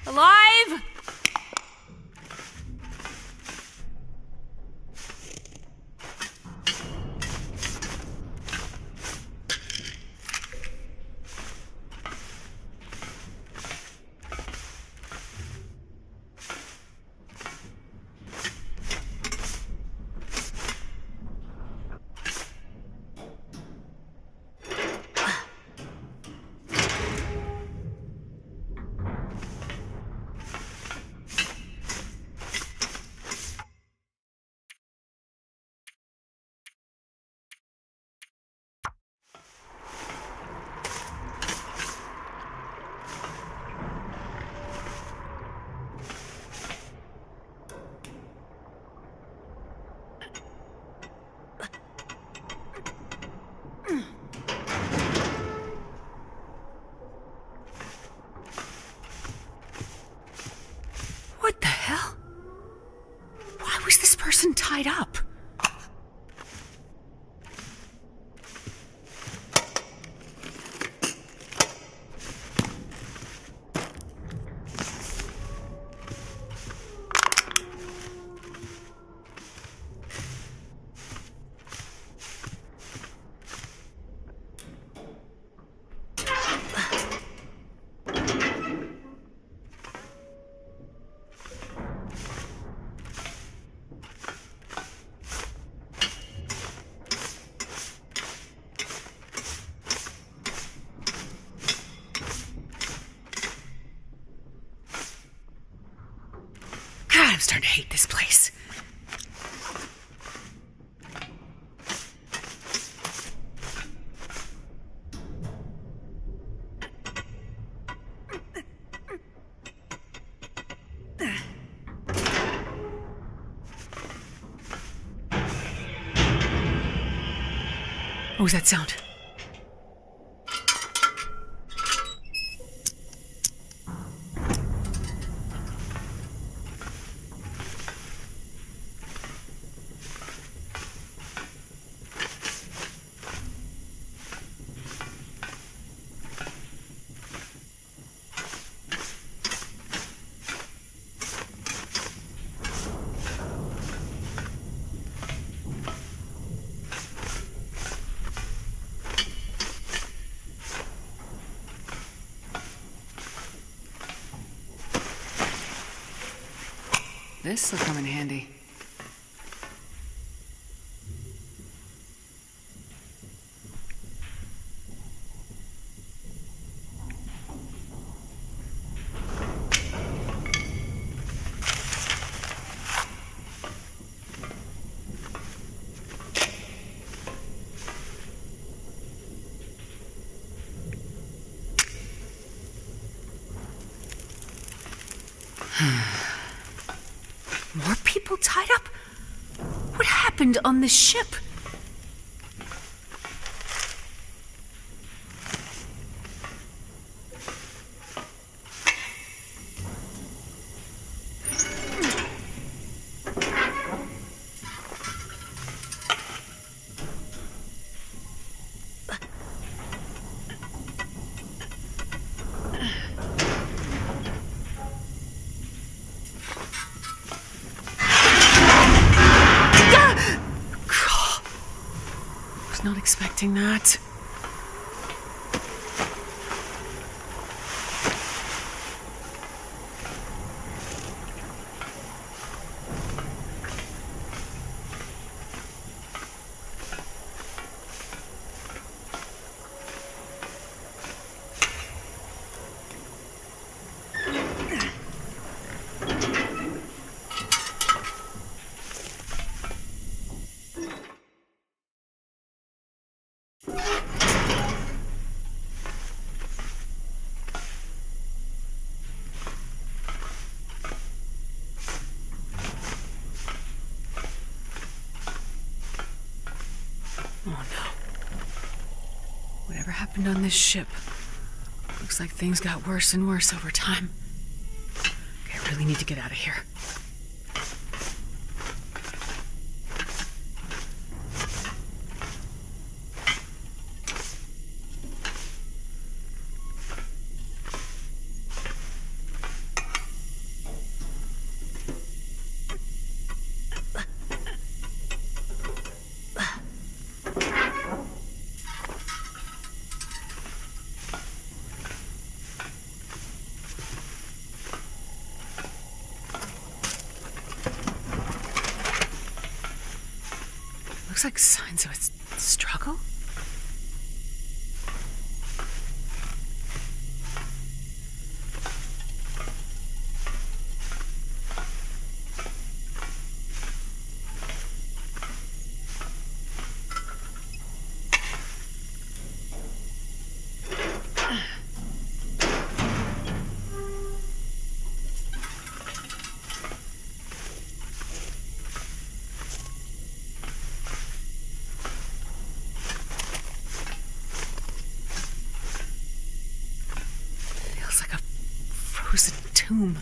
Alive? What the hell? Why was this person tied up? God, I'm starting to hate this place. What was that sound? This'll come in handy. More people tied up? What happened on this ship? was not expecting that. Oh no. Whatever happened on this ship? Looks like things got worse and worse over time. Okay, I really need to get out of here. Looks like signs of a struggle. Tomb.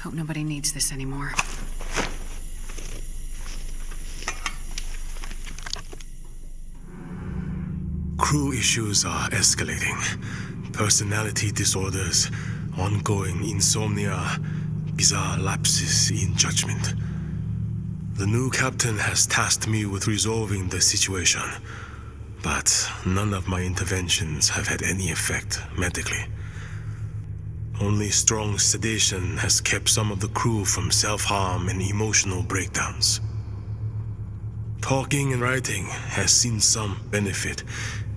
Hope nobody needs this anymore. Crew issues are escalating. Personality disorders, ongoing insomnia, bizarre lapses in judgment. The new captain has tasked me with resolving the situation, but none of my interventions have had any effect medically. Only strong sedation has kept some of the crew from self-harm and emotional breakdowns. Talking and writing has seen some benefit,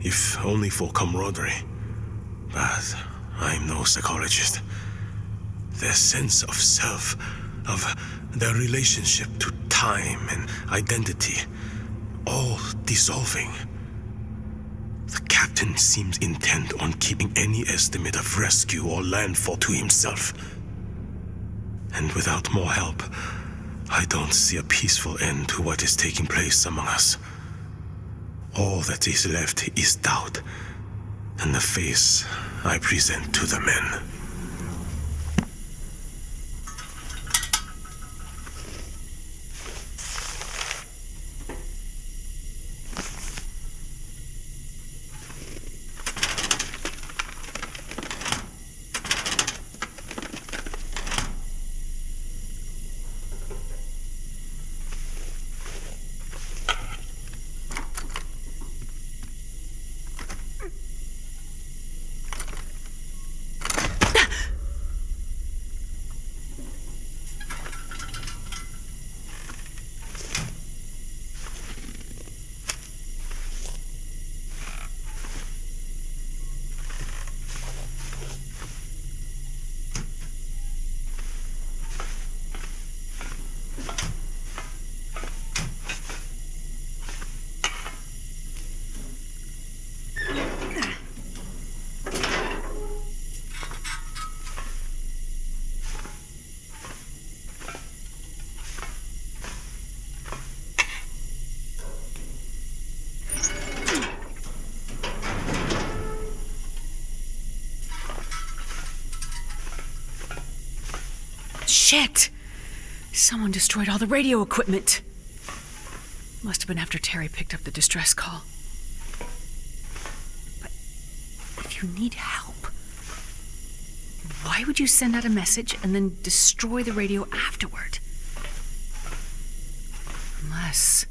if only for camaraderie. But I'm no psychologist. Their sense of self, of their relationship to time and identity, all dissolving. The captain seems intent on keeping any estimate of rescue or landfall to himself. And without more help, I don't see a peaceful end to what is taking place among us. All that is left is doubt, and the face I present to the men. Shit! Someone destroyed all the radio equipment. Must have been after Terry picked up the distress call. But if you need help, why would you send out a message and then destroy the radio afterward? Unless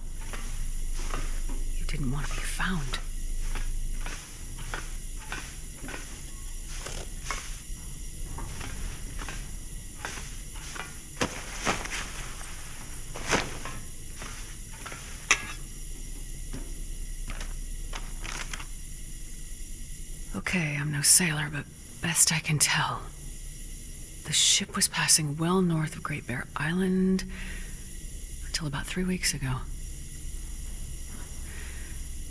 you didn't want to be found. Okay, I'm no sailor, but best I can tell, the ship was passing well north of Great Bear Island until about 3 weeks ago.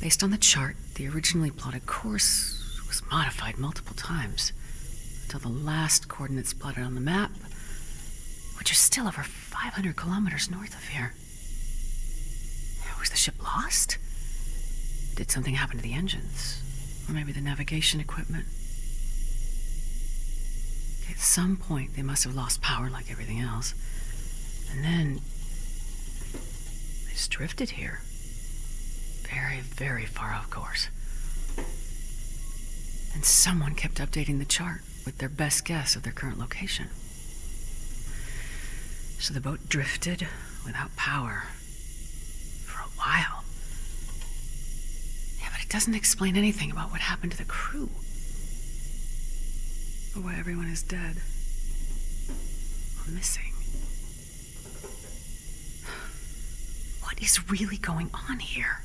Based on the chart, the originally plotted course was modified multiple times until the last coordinates plotted on the map, which are still over 500 kilometers north of here. Was the ship lost? Did something happen to the engines? Or maybe the navigation equipment? At some point, they must have lost power like everything else. And then they just drifted here. Very, very far off course. And someone kept updating the chart with their best guess of their current location. So the boat drifted without power for a while. Yeah, but it doesn't explain anything about what happened to the crew. Or why everyone is dead. Or missing. What is really going on here?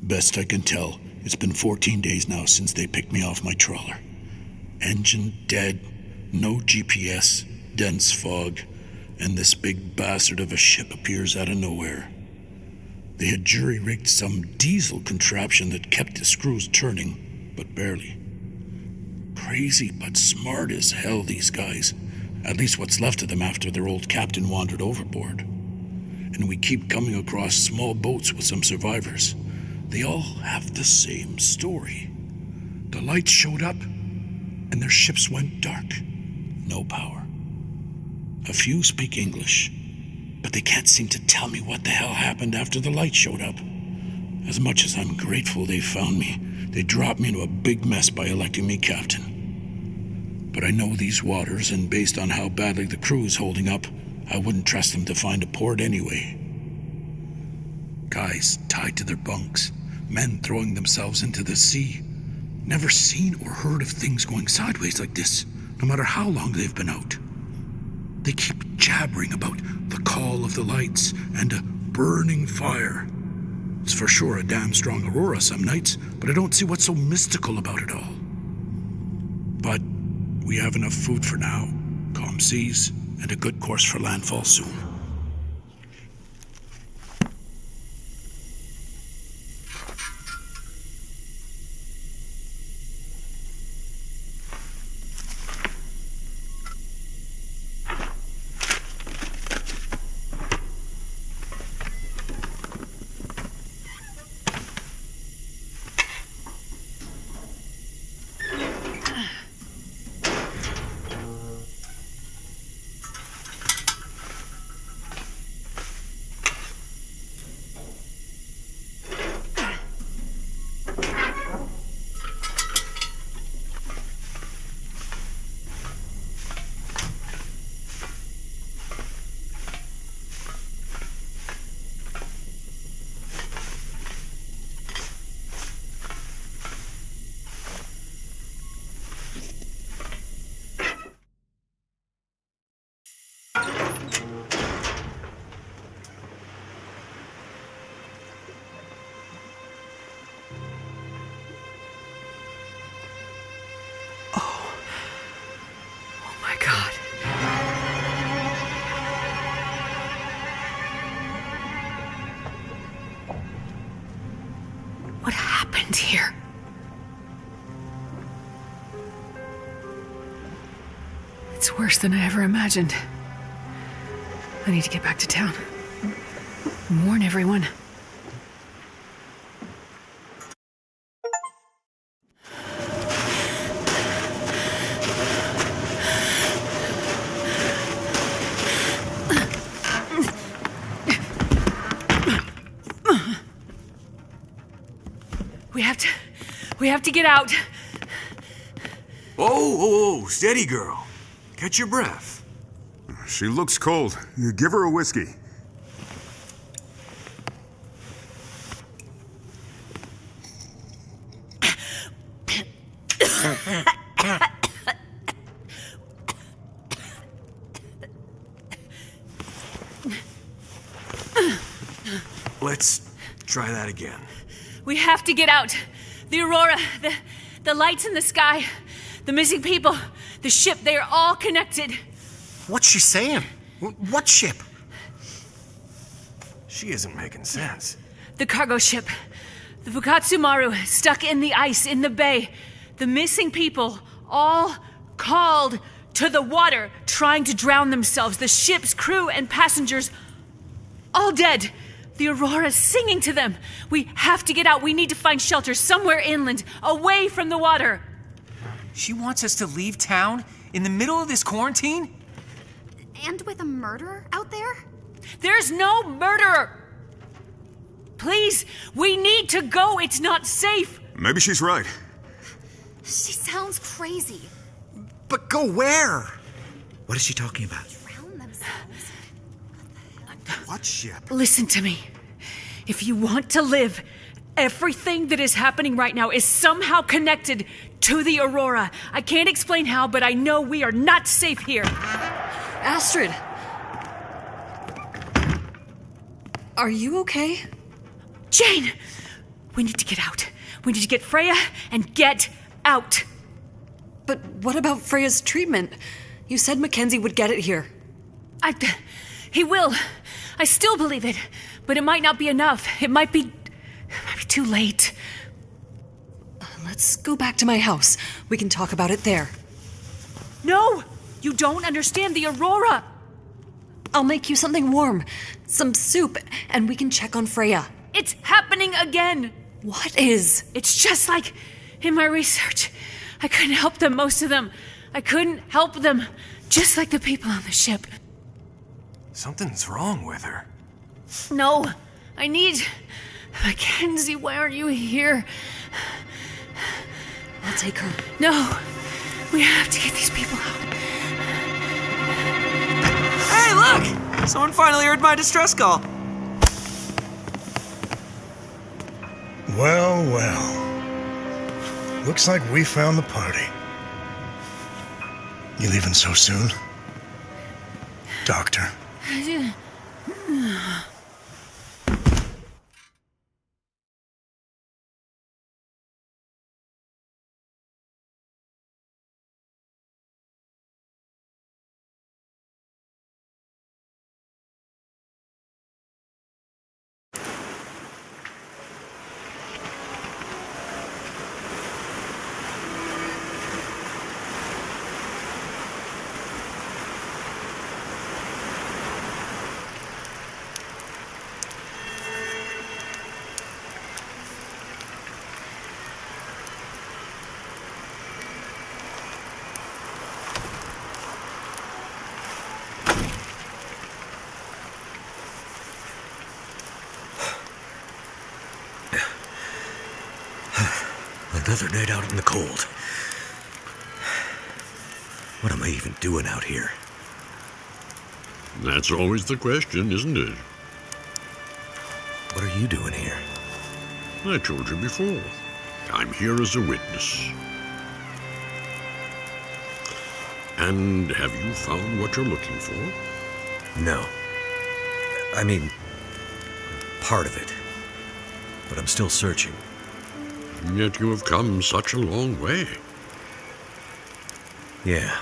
Best I can tell, it's been 14 days now since they picked me off my trawler. Engine dead, no GPS, dense fog, and this big bastard of a ship appears out of nowhere. They had jury-rigged some diesel contraption that kept the screws turning, but barely. Crazy but smart as hell, these guys. At least what's left of them after their old captain wandered overboard. And we keep coming across small boats with some survivors. They all have the same story. The lights showed up, and their ships went dark. No power. A few speak English, but they can't seem to tell me what the hell happened after the light showed up. As much as I'm grateful they found me, they dropped me into a big mess by electing me captain. But I know these waters, and based on how badly the crew is holding up, I wouldn't trust them to find a port anyway. Guys tied to their bunks, men throwing themselves into the sea. Never seen or heard of things going sideways like this, no matter how long they've been out. They keep jabbering about the call of the lights and a burning fire. It's for sure a damn strong aurora some nights, but I don't see what's so mystical about it all. But we have enough food for now, calm seas, and a good course for landfall soon. What happened here? It's worse than I ever imagined. I need to get back to town. Warn everyone. We have to get out. Oh, steady, girl. Catch your breath. She looks cold. Give her a whiskey. Let's try that again. We have to get out. The aurora, the lights in the sky, the missing people, the ship, they are all connected. What's she saying? What ship? She isn't making sense. The cargo ship, the Fukatsumaru, stuck in the ice in the bay. The missing people, all called to the water, trying to drown themselves. The ship's crew and passengers, all dead. The Aurora's singing to them. We have to get out. We need to find shelter somewhere inland, away from the water. She wants us to leave town in the middle of this quarantine? And with a murderer out there? There's no murderer. Please, we need to go. It's not safe. Maybe she's right. She sounds crazy. But go where? What is she talking about? Drown themselves. What ship? Listen to me. If you want to live, everything that is happening right now is somehow connected to the Aurora. I can't explain how, but I know we are not safe here. Astrid! Are you okay? Jane! We need to get out. We need to get Freya and get out. But what about Freya's treatment? You said Mackenzie would get it here. He will. I still believe it, but it might not be enough. It might be too late. Let's go back to my house. We can talk about it there. No! You don't understand the Aurora! I'll make you something warm, some soup, and we can check on Freya. It's happening again! What is? It's just like in my research. I couldn't help them, most of them. I couldn't help them, just like the people on the ship. Something's wrong with her. No, I need... Mackenzie, why aren't you here? I'll take her. No, we have to get these people out. Hey, look! Someone finally heard my distress call. Well, well. Looks like we found the party. You leaving so soon? Doctor? Another night out in the cold. What am I even doing out here? That's always the question, isn't it? What are you doing here? I told you before. I'm here as a witness. And have you found what you're looking for? No. I mean, part of it. But I'm still searching. Yet you have come such a long way. Yeah.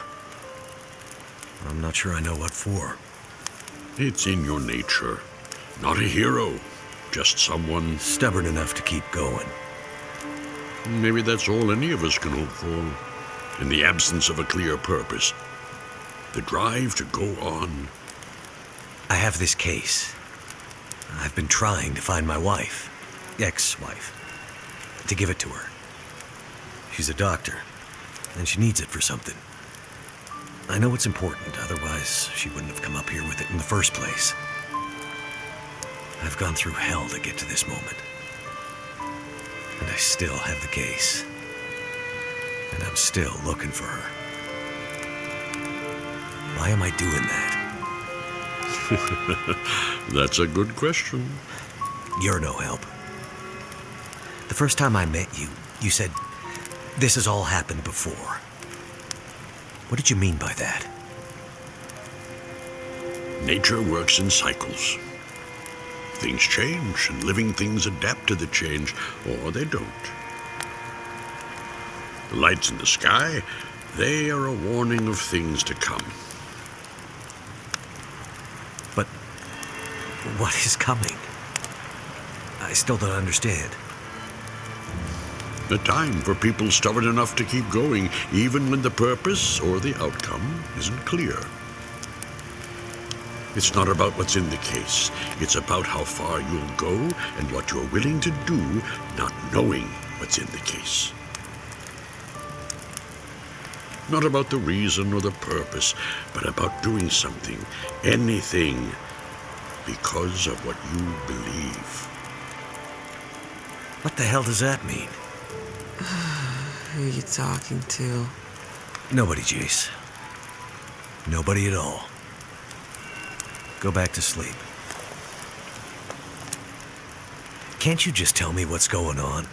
I'm not sure I know what for. It's in your nature. Not a hero, just someone stubborn enough to keep going. Maybe that's all any of us can hope for. In the absence of a clear purpose. The drive to go on. I have this case. I've been trying to find my wife, ex-wife, to give it to her. She's a doctor, and she needs it for something. I know it's important, otherwise she wouldn't have come up here with it in the first place. I've gone through hell to get to this moment. And I still have the case. And I'm still looking for her. Why am I doing that? That's a good question. You're no help. The first time I met you, you said, this has all happened before. What did you mean by that? Nature works in cycles. Things change, and living things adapt to the change, or they don't. The lights in the sky, they are a warning of things to come. But what is coming? I still don't understand. A time for people stubborn enough to keep going, even when the purpose or the outcome isn't clear. It's not about what's in the case. It's about how far you'll go and what you're willing to do, not knowing what's in the case. Not about the reason or the purpose, but about doing something, anything, because of what you believe. What the hell does that mean? Who are you talking to? Nobody, Jace. Nobody at all. Go back to sleep. Can't you just tell me what's going on?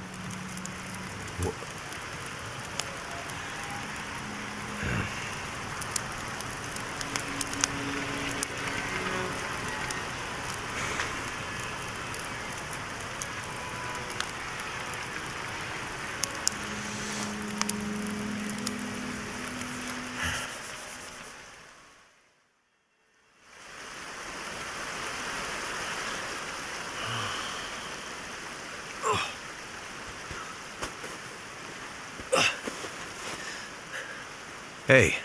Hey,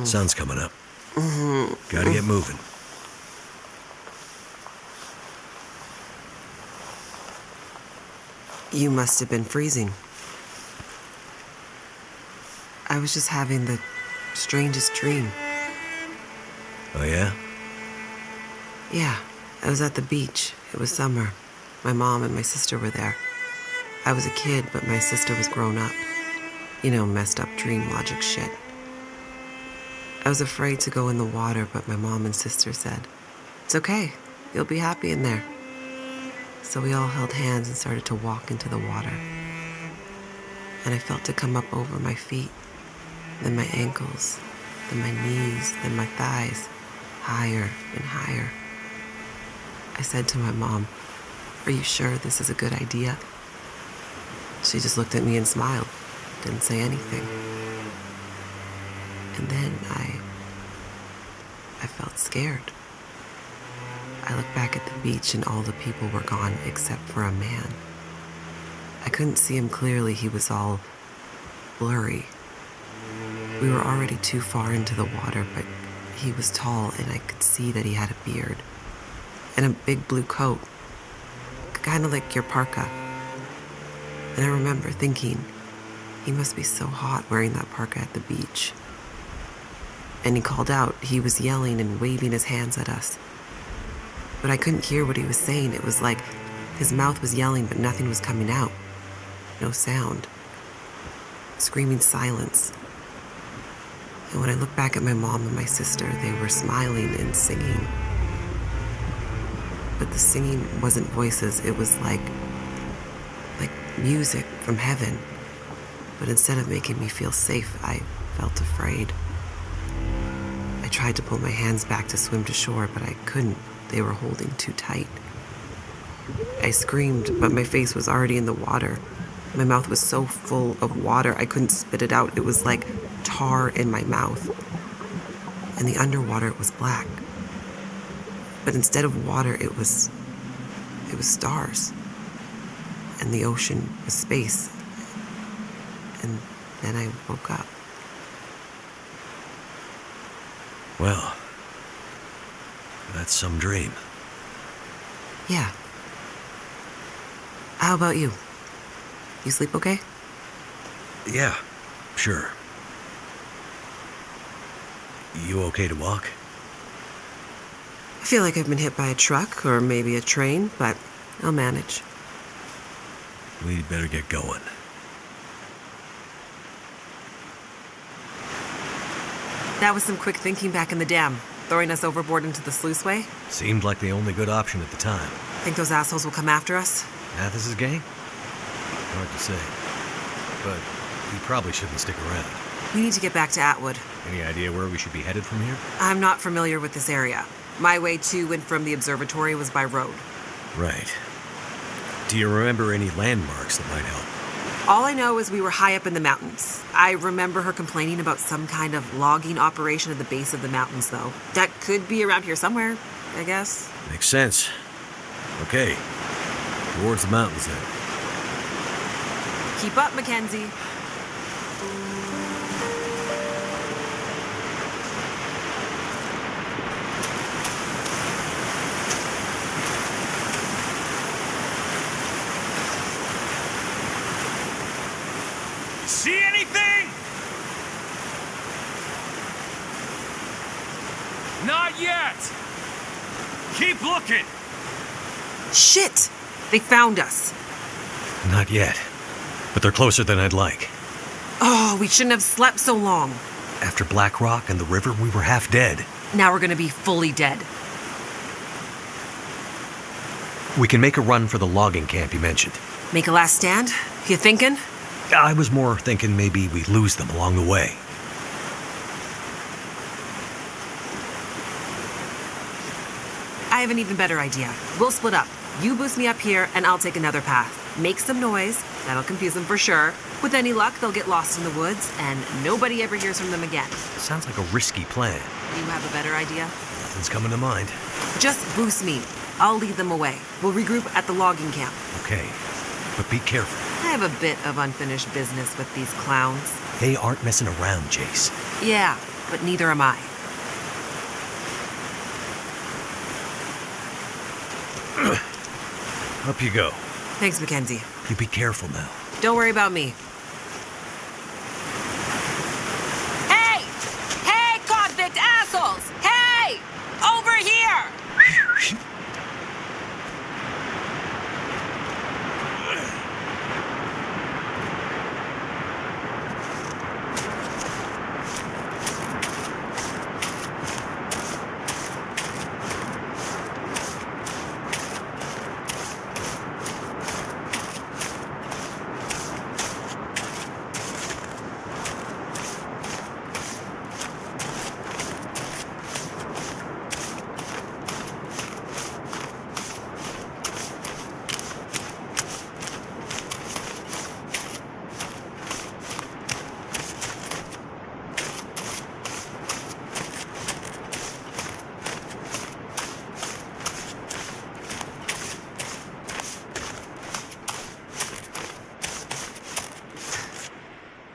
sun's coming up. Gotta get moving. You must have been freezing. I was just having the strangest dream. Oh, yeah? Yeah, I was at the beach. It was summer. My mom and my sister were there. I was a kid, but my sister was grown up. You know, messed up dream logic shit. I was afraid to go in the water, but my mom and sister said, "It's okay, you'll be happy in there." So we all held hands and started to walk into the water. And I felt it come up over my feet, then my ankles, then my knees, then my thighs, higher and higher. I said to my mom, "Are you sure this is a good idea?" She just looked at me and smiled, didn't say anything. And then I felt scared. I looked back at the beach and all the people were gone except for a man. I couldn't see him clearly, he was all blurry. We were already too far into the water, but he was tall and I could see that he had a beard. And a big blue coat, kind of like your parka. And I remember thinking, he must be so hot wearing that parka at the beach. And he called out. He was yelling and waving his hands at us. But I couldn't hear what he was saying. It was like his mouth was yelling, but nothing was coming out. No sound. Screaming silence. And when I looked back at my mom and my sister, they were smiling and singing. But the singing wasn't voices. It was like music from heaven. But instead of making me feel safe, I felt afraid. I tried to pull my hands back to swim to shore, but I couldn't. They were holding too tight. I screamed, but my face was already in the water. My mouth was so full of water, I couldn't spit it out. It was like tar in my mouth. And the underwater was black. But instead of water, it was stars. And the ocean was space. and then I woke up. Well, that's some dream. Yeah. How about you? You sleep okay? Yeah, sure. You okay to walk? I feel like I've been hit by a truck or maybe a train, but I'll manage. We'd better get going. That was some quick thinking back in the dam, throwing us overboard into the sluiceway. Seemed like the only good option at the time. Think those assholes will come after us? Mathis's gang? Hard to say. But we probably shouldn't stick around. We need to get back to Atwood. Any idea where we should be headed from here? I'm not familiar with this area. My way to and from the observatory was by road. Right. Do you remember any landmarks that might help? All I know is we were high up in the mountains. I remember her complaining about some kind of logging operation at the base of the mountains, though. That could be around here somewhere, I guess. Makes sense. Okay. Towards the mountains, then. Keep up, Mackenzie. See anything? Not yet. Keep looking. Shit! They found us. Not yet. But they're closer than I'd like. Oh, we shouldn't have slept so long. After Black Rock and the river, we were half dead. Now we're gonna be fully dead. We can make a run for the logging camp you mentioned. Make a last stand? You thinking? I was more thinking maybe we lose them along the way. I have an even better idea. We'll split up. You boost me up here, and I'll take another path. Make some noise. That'll confuse them for sure. With any luck, they'll get lost in the woods, and nobody ever hears from them again. Sounds like a risky plan. Do you have a better idea? Nothing's coming to mind. Just boost me. I'll lead them away. We'll regroup at the logging camp. Okay, but be careful. I have a bit of unfinished business with these clowns. They aren't messing around, Jace. Yeah, but neither am I. Up you go. Thanks, Mackenzie. You be careful now. Don't worry about me. Hey! Hey, convict assholes! Hey! Over here!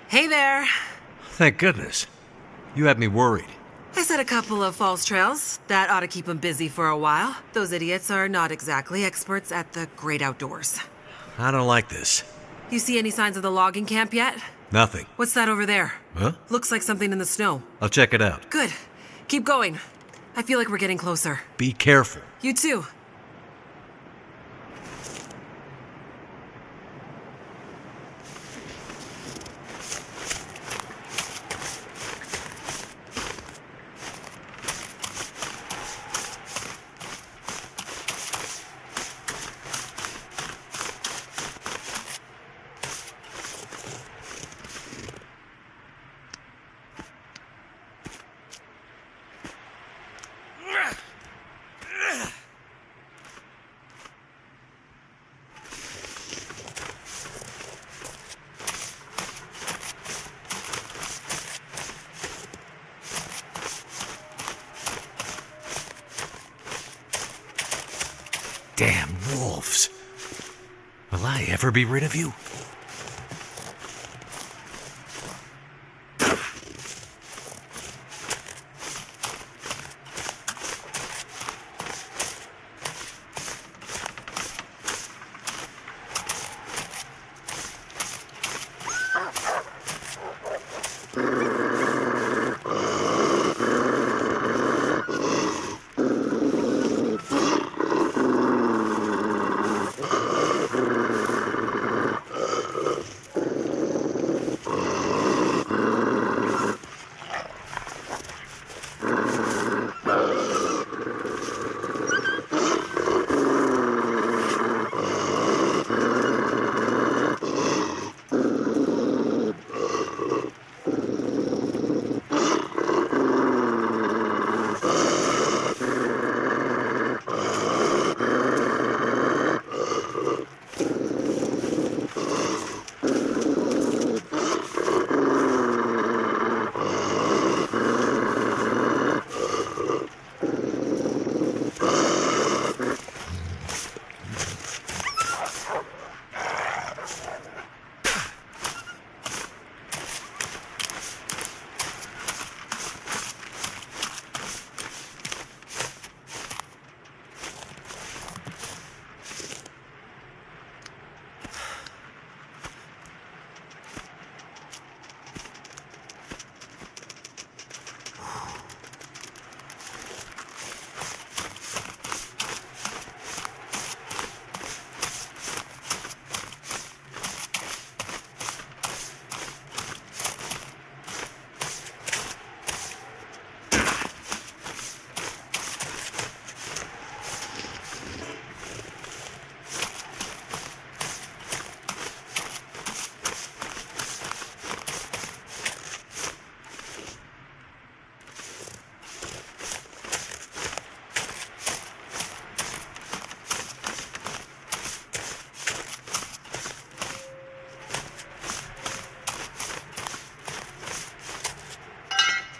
Hey there. Thank goodness. You had me worried. I set a couple of false trails. That ought to keep them busy for a while. Those idiots are not exactly experts at the great outdoors. I don't like this. You see any signs of the logging camp yet? Nothing. What's that over there? Huh? Looks like something in the snow. I'll check it out. Good. Keep going. I feel like we're getting closer. Be careful. You too. Damn wolves. Will I ever be rid of you?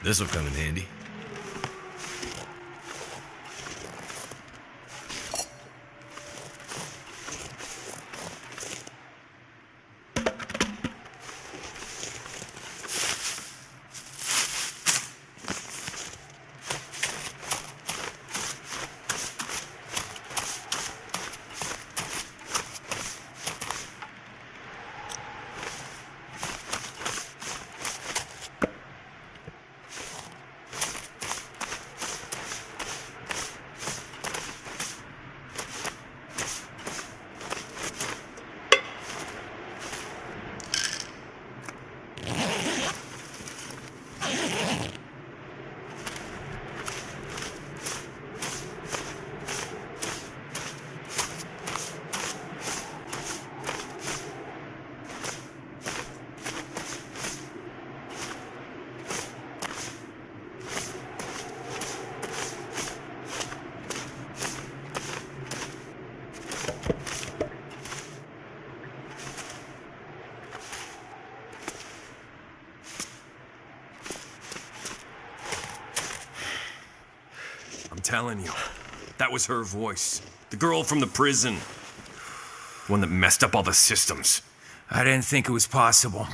This'll come in handy. I'm telling you, that was her voice. The girl from the prison. The one that messed up all the systems. I didn't think it was possible.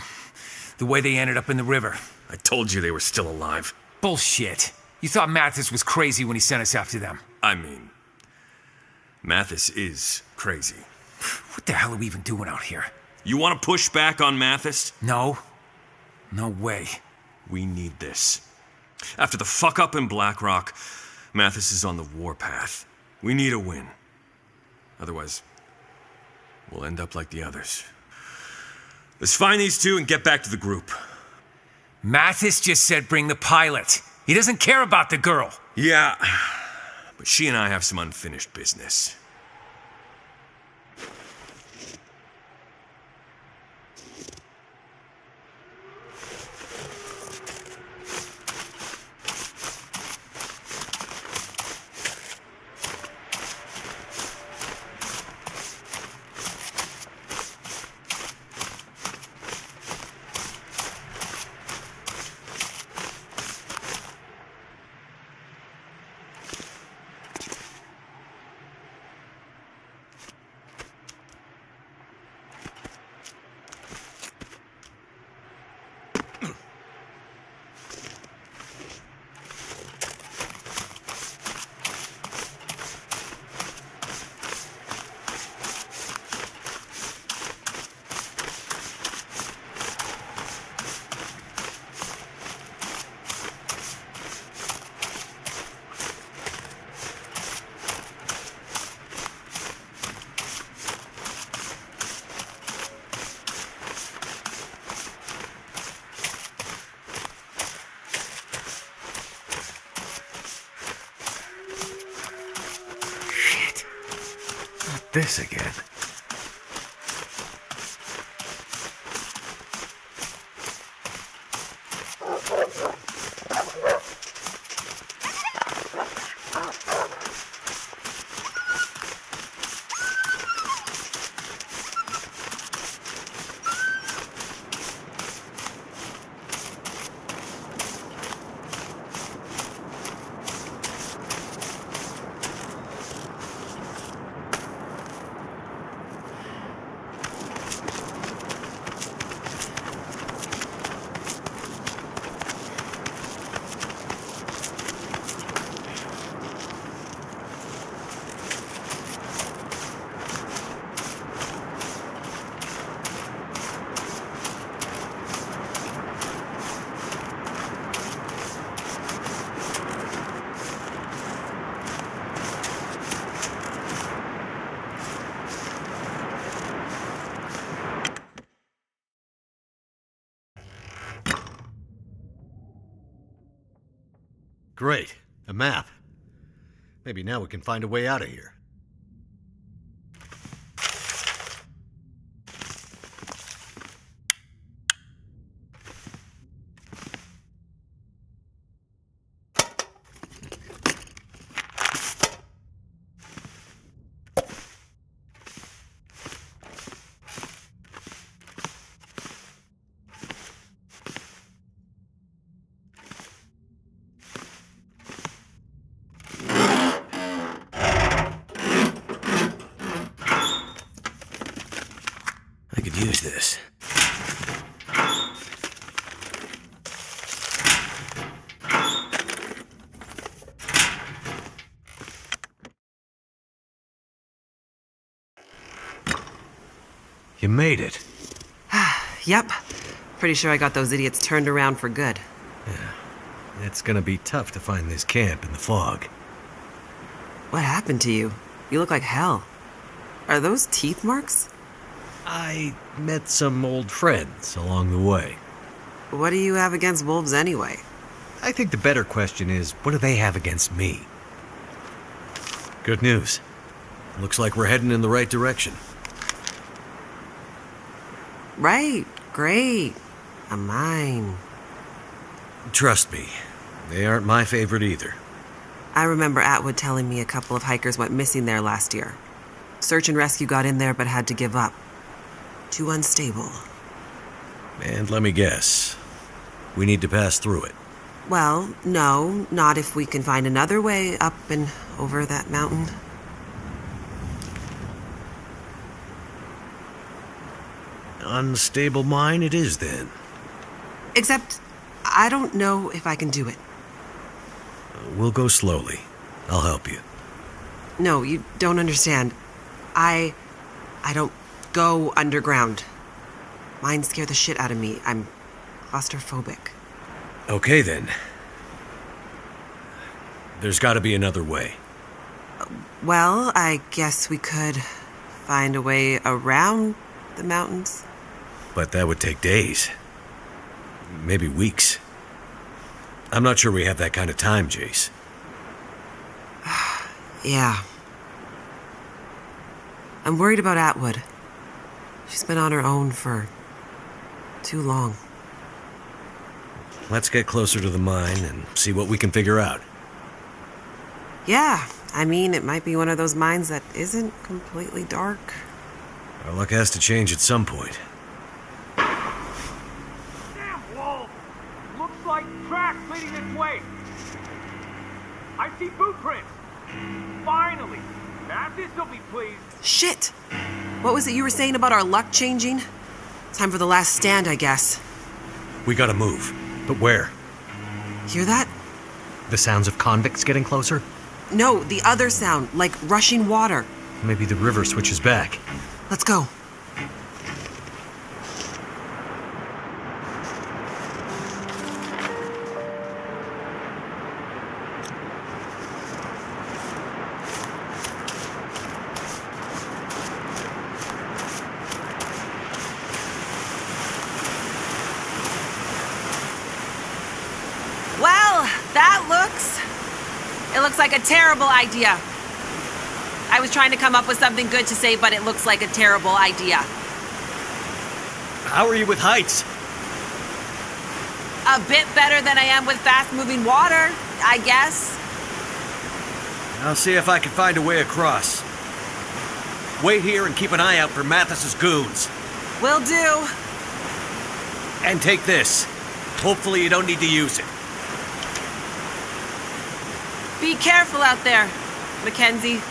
The way they ended up in the river. I told you they were still alive. Bullshit. You thought Mathis was crazy when he sent us after them. I mean, Mathis is crazy. What the hell are we even doing out here? You want to push back on Mathis? No. No way. We need this. After the fuck-up in Black Rock, Mathis is on the warpath. We need a win. Otherwise, we'll end up like the others. Let's find these two and get back to the group. Mathis just said bring the pilot. He doesn't care about the girl. Yeah, but she and I have some unfinished business. This again. Great. A map. Maybe now we can find a way out of here. I could use this. You made it. Yep. Pretty sure I got those idiots turned around for good. Yeah. It's gonna be tough to find this camp in the fog. What happened to you? You look like hell. Are those teeth marks? I met some old friends along the way. What do you have against wolves anyway? I think the better question is, what do they have against me? Good news. Looks like we're heading in the right direction. Right. Great. A mine. Trust me, they aren't my favorite either. I remember Atwood telling me a couple of hikers went missing there last year. Search and rescue got in there but had to give up. Too unstable. And let me guess, we need to pass through it. Well, no, not if we can find another way up and over that mountain. Unstable mine it is then. Except, I don't know if I can do it. We'll go slowly. I'll help you. No, you don't understand. I don't go underground. Mines scare the shit out of me. I'm claustrophobic. Okay then. There's gotta be another way. Well, I guess we could find a way around the mountains. But that would take days. Maybe weeks. I'm not sure we have that kind of time, Jace. Yeah. I'm worried about Atwood. She's been on her own for too long. Let's get closer to the mine and see what we can figure out. Yeah, I mean, it might be one of those mines that isn't completely dark. Our luck has to change at some point. Damn wall! Looks like tracks leading this way. I see boot prints. Finally! Mathis will be pleased. Shit! What was it you were saying about our luck changing? Time for the last stand, I guess. We gotta move. But where? Hear that? The sounds of convicts getting closer? No, the other sound, like rushing water. Maybe the river switches back. Let's go. Well, that it looks like a terrible idea. I was trying to come up with something good to say, but it looks like a terrible idea. How are you with heights? A bit better than I am with fast-moving water, I guess. I'll see if I can find a way across. Wait here and keep an eye out for Mathis's goons. Will do. And take this. Hopefully you don't need to use it. Be careful out there, Mackenzie.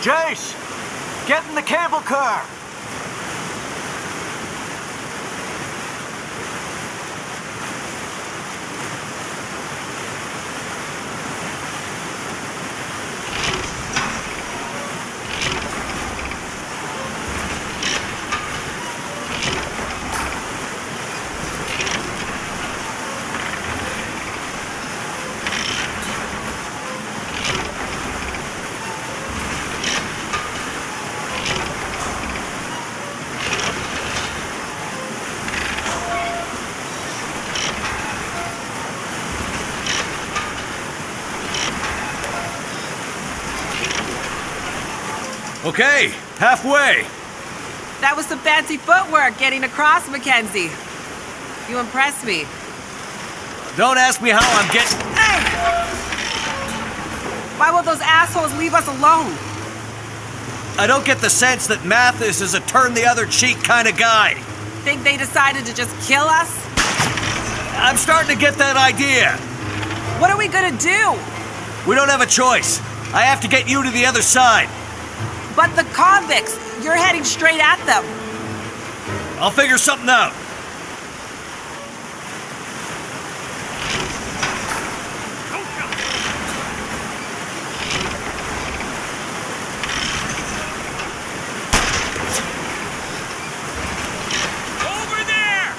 Jace, get in the cable car. Okay, halfway. That was some fancy footwork getting across, Mackenzie. You impressed me. Don't ask me how I'm getting... Hey! Why won't those assholes leave us alone? I don't get the sense that Mathis is a turn-the-other-cheek kind of guy. Think they decided to just kill us? I'm starting to get that idea. What are we gonna do? We don't have a choice. I have to get you to the other side. But the convicts, you're heading straight at them. I'll figure something out. Over there!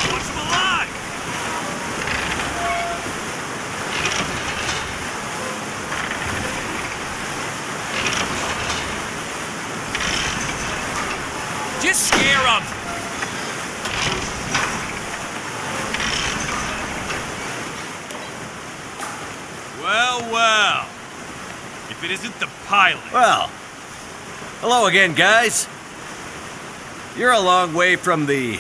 Watch them alive! Just scare them! Well, well. If it isn't the pilot. Well, hello again, guys. You're a long way from the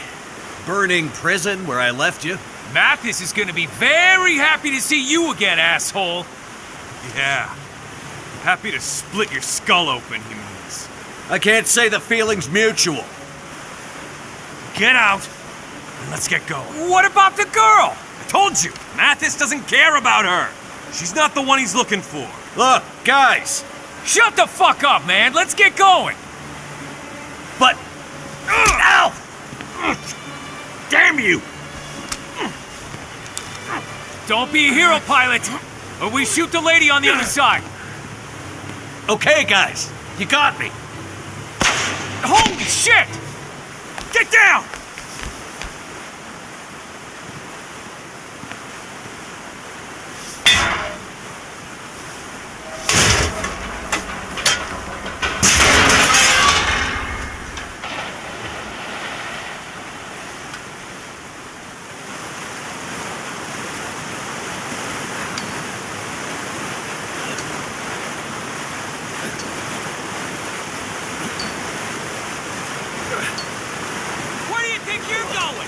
burning prison where I left you. Mathis is gonna be very happy to see you again, asshole. Yeah. Happy to split your skull open, he means. I can't say the feeling's mutual. Get out, and let's get going. What about the girl? I told you, Mathis doesn't care about her. She's not the one he's looking for. Look, guys. Shut the fuck up, man. Let's get going. But... Ow! Damn you! Don't be a hero, pilot, or we shoot the lady on the other side. Okay, guys. You got me. Holy shit! Get down! Where do you think you're going?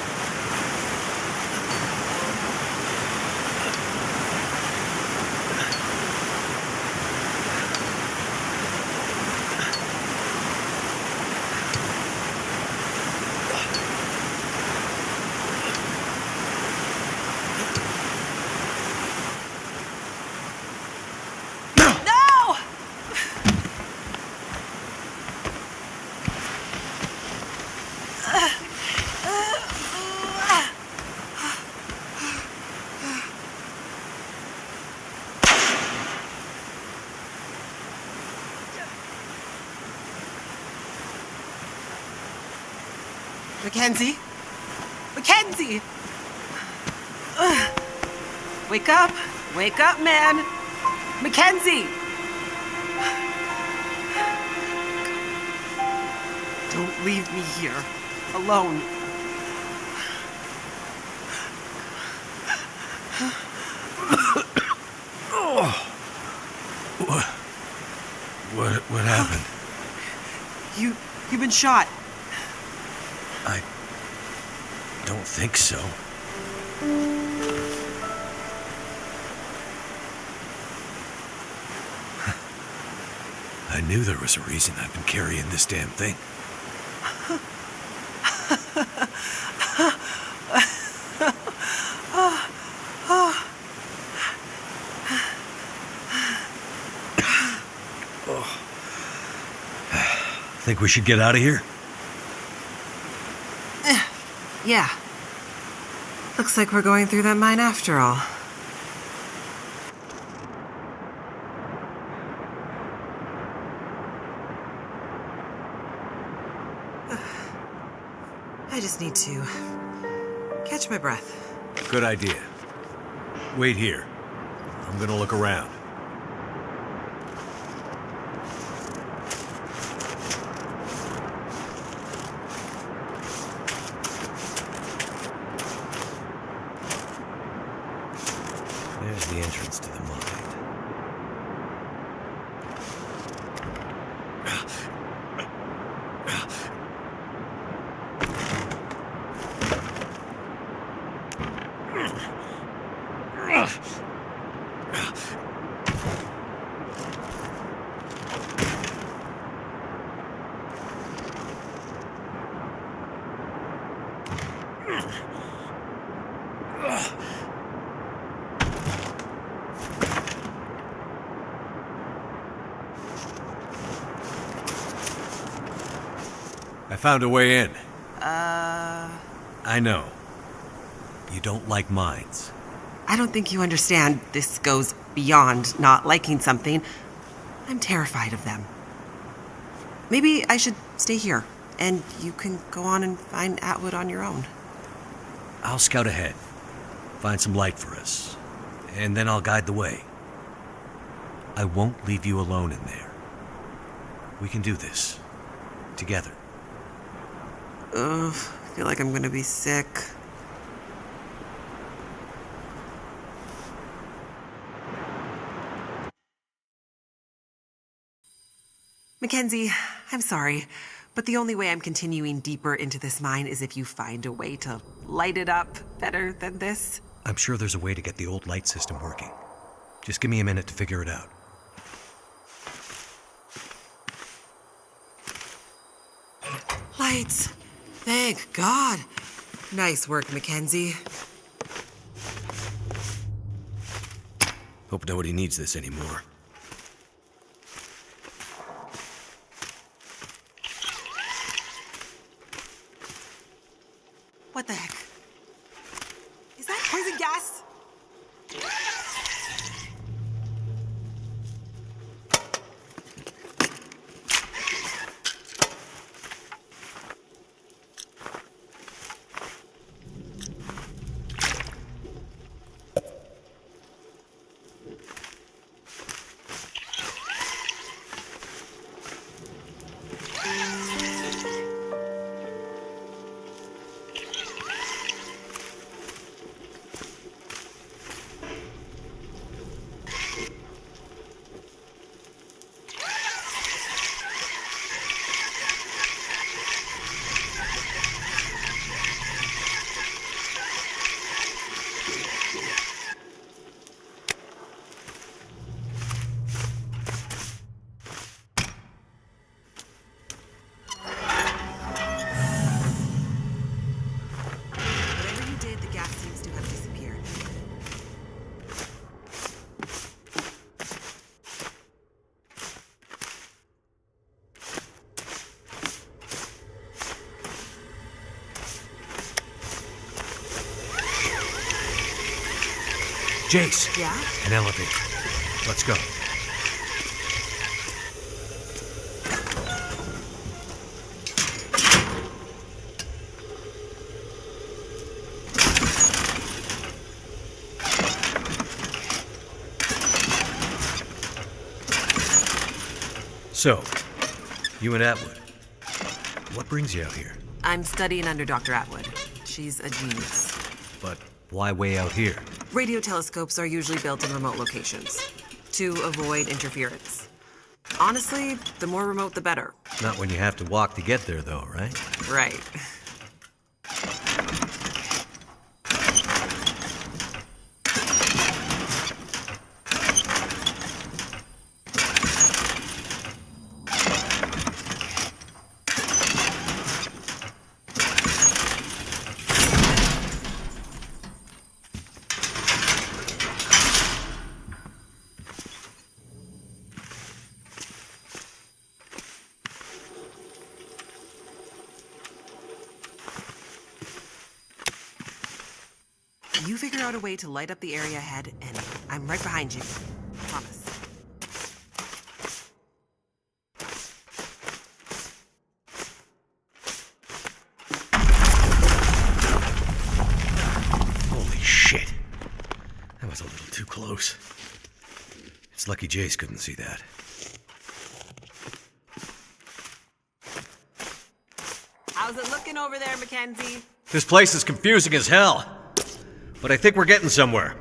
No! Mackenzie? Mackenzie! Wake up! Wake up, man! Mackenzie! Don't leave me here, alone. What happened? You've been shot. I don't think so. I knew there was a reason I've been carrying this damn thing. Think we should get out of here? Yeah. Looks like we're going through that mine after all. I just need to catch my breath. Good idea. Wait here. I'm gonna look around. There's the entrance to the mine. I found a way in. I know. You don't like mines. I don't think you understand. This goes beyond not liking something. I'm terrified of them. Maybe I should stay here, and you can go on and find Atwood on your own. I'll scout ahead. Find some light for us. And then I'll guide the way. I won't leave you alone in there. We can do this. Together. Ugh, I feel like I'm gonna be sick. Mackenzie, I'm sorry, but the only way I'm continuing deeper into this mine is if you find a way to light it up better than this. I'm sure there's a way to get the old light system working. Just give me a minute to figure it out. Lights. Thank God. Nice work, Mackenzie. Hope nobody needs this anymore. What the heck? Is that poison gas? Jace. Yeah? An elevator. Let's go. So, you and Atwood. What brings you out here? I'm studying under Dr. Atwood. She's a genius. But why way out here? Radio telescopes are usually built in remote locations to avoid interference. Honestly, the more remote, the better. Not when you have to walk to get there, though, right? Right. You figure out a way to light up the area ahead, and I'm right behind you. Promise. Holy shit. That was a little too close. It's lucky Jace couldn't see that. How's it looking over there, Mackenzie? This place is confusing as hell. But I think we're getting somewhere.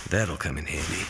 That'll come in handy.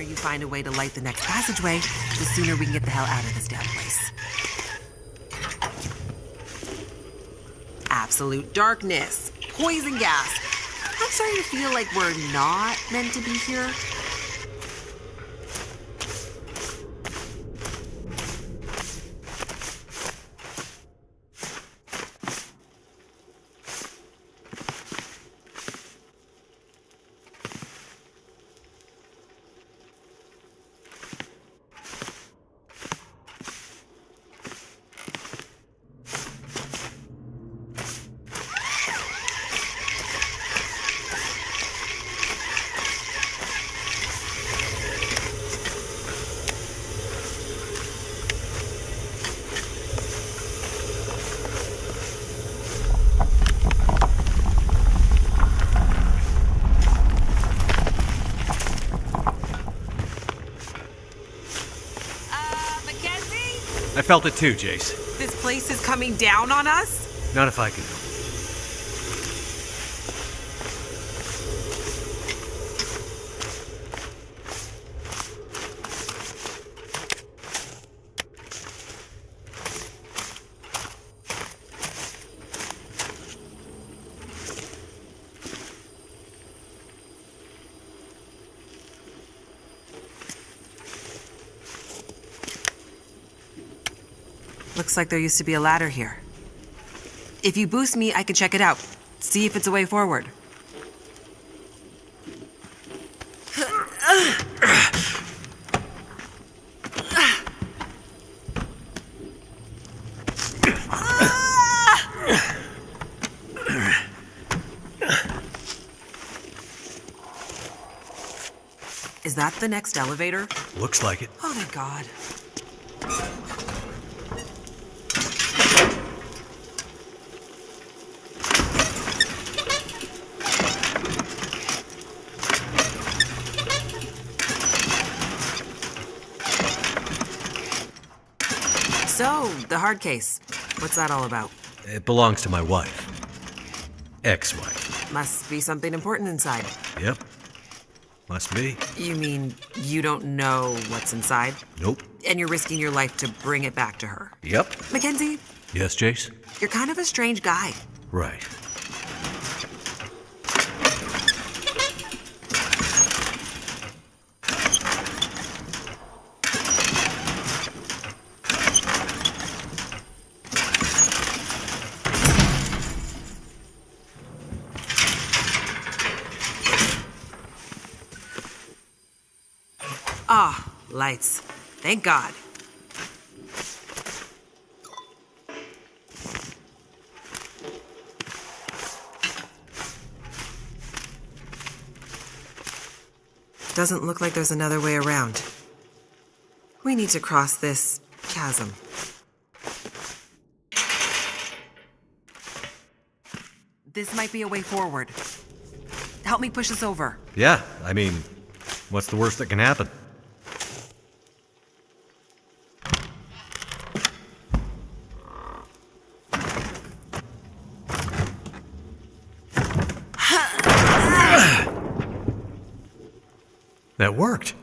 sooner you find a way to light the next passageway, the sooner we can get the hell out of this damn place. Absolute darkness. Poison gas. I'm starting to feel like we're not meant to be here. I felt it too, Jace. This place is coming down on us? Not if I can help. Looks like there used to be a ladder here. If you boost me, I can check it out. See if it's a way forward. Is that the next elevator? Looks like it. Oh, thank God. So, the hard case. What's that all about? It belongs to my wife. Ex-wife. Must be something important inside. Yep. Must be. You mean you don't know what's inside? Nope. And you're risking your life to bring it back to her? Yep. Mackenzie, Yes, Jace? you're kind of a strange guy. Right. Ah, lights. Thank God. Doesn't look like there's another way around. We need to cross this chasm. This might be a way forward. Help me push us over. Yeah, I mean, what's the worst that can happen? That worked.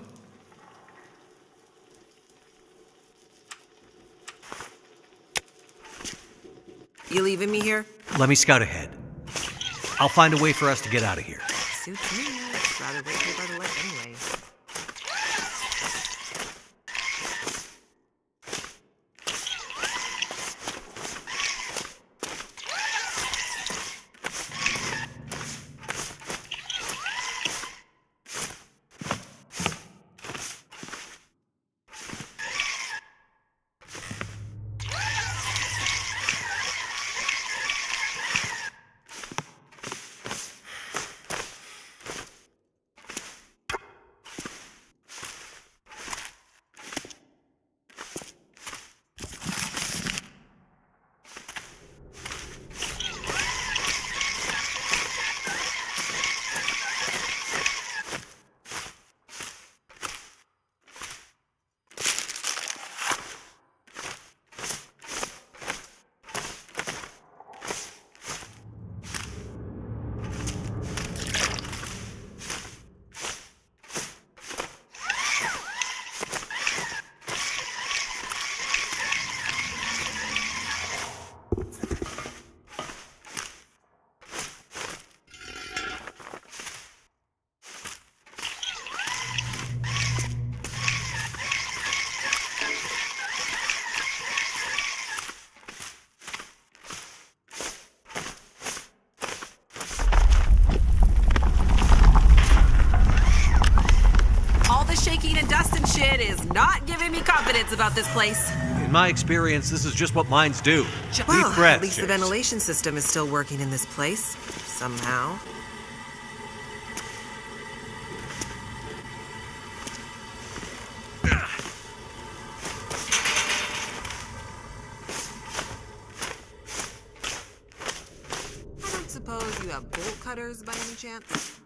You leaving me here? Let me scout ahead. I'll find a way for us to get out of here. Suits me. I'd rather wait here by the lake anyway. and shit is not giving me confidence about this place. In my experience, this is just what mines do. Well, Deep breaths, at least the Jace. ventilation system is still working in this place. Somehow. I don't suppose you have bolt cutters by any chance?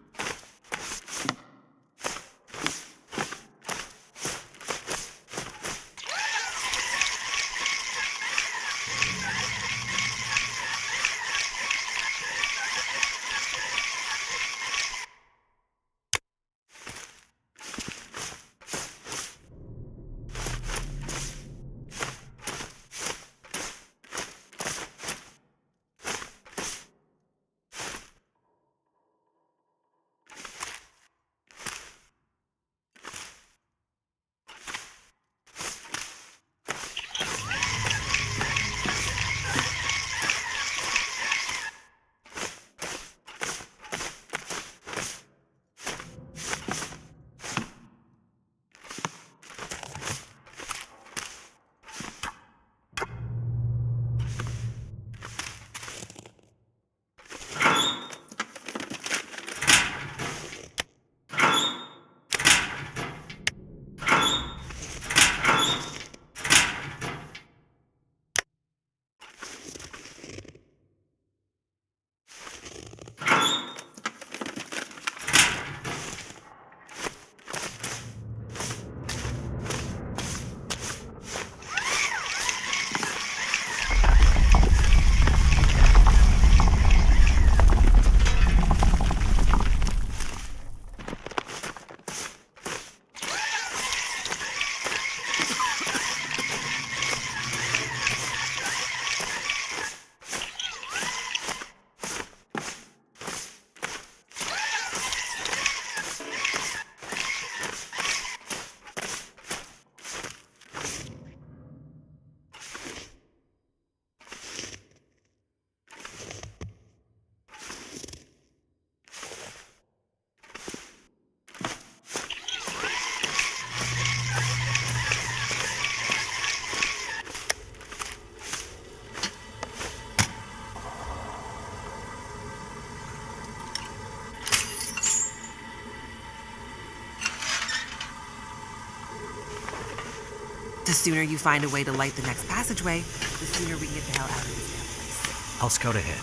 The sooner you find a way to light the next passageway, the sooner we can get the hell out of this damn place. I'll scout ahead.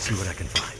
See what I can find.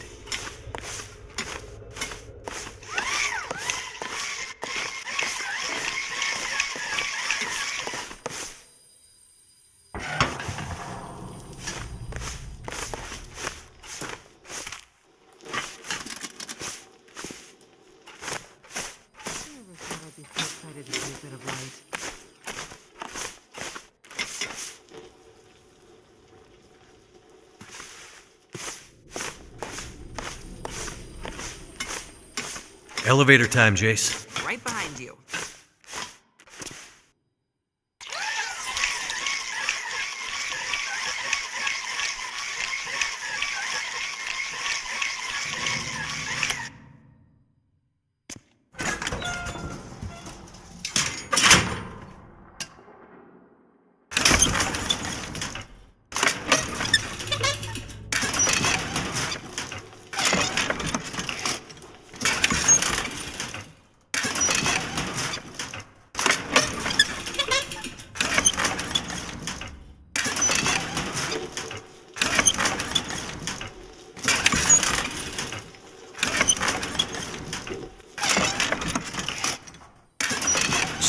Elevator time, Jace. Right behind you.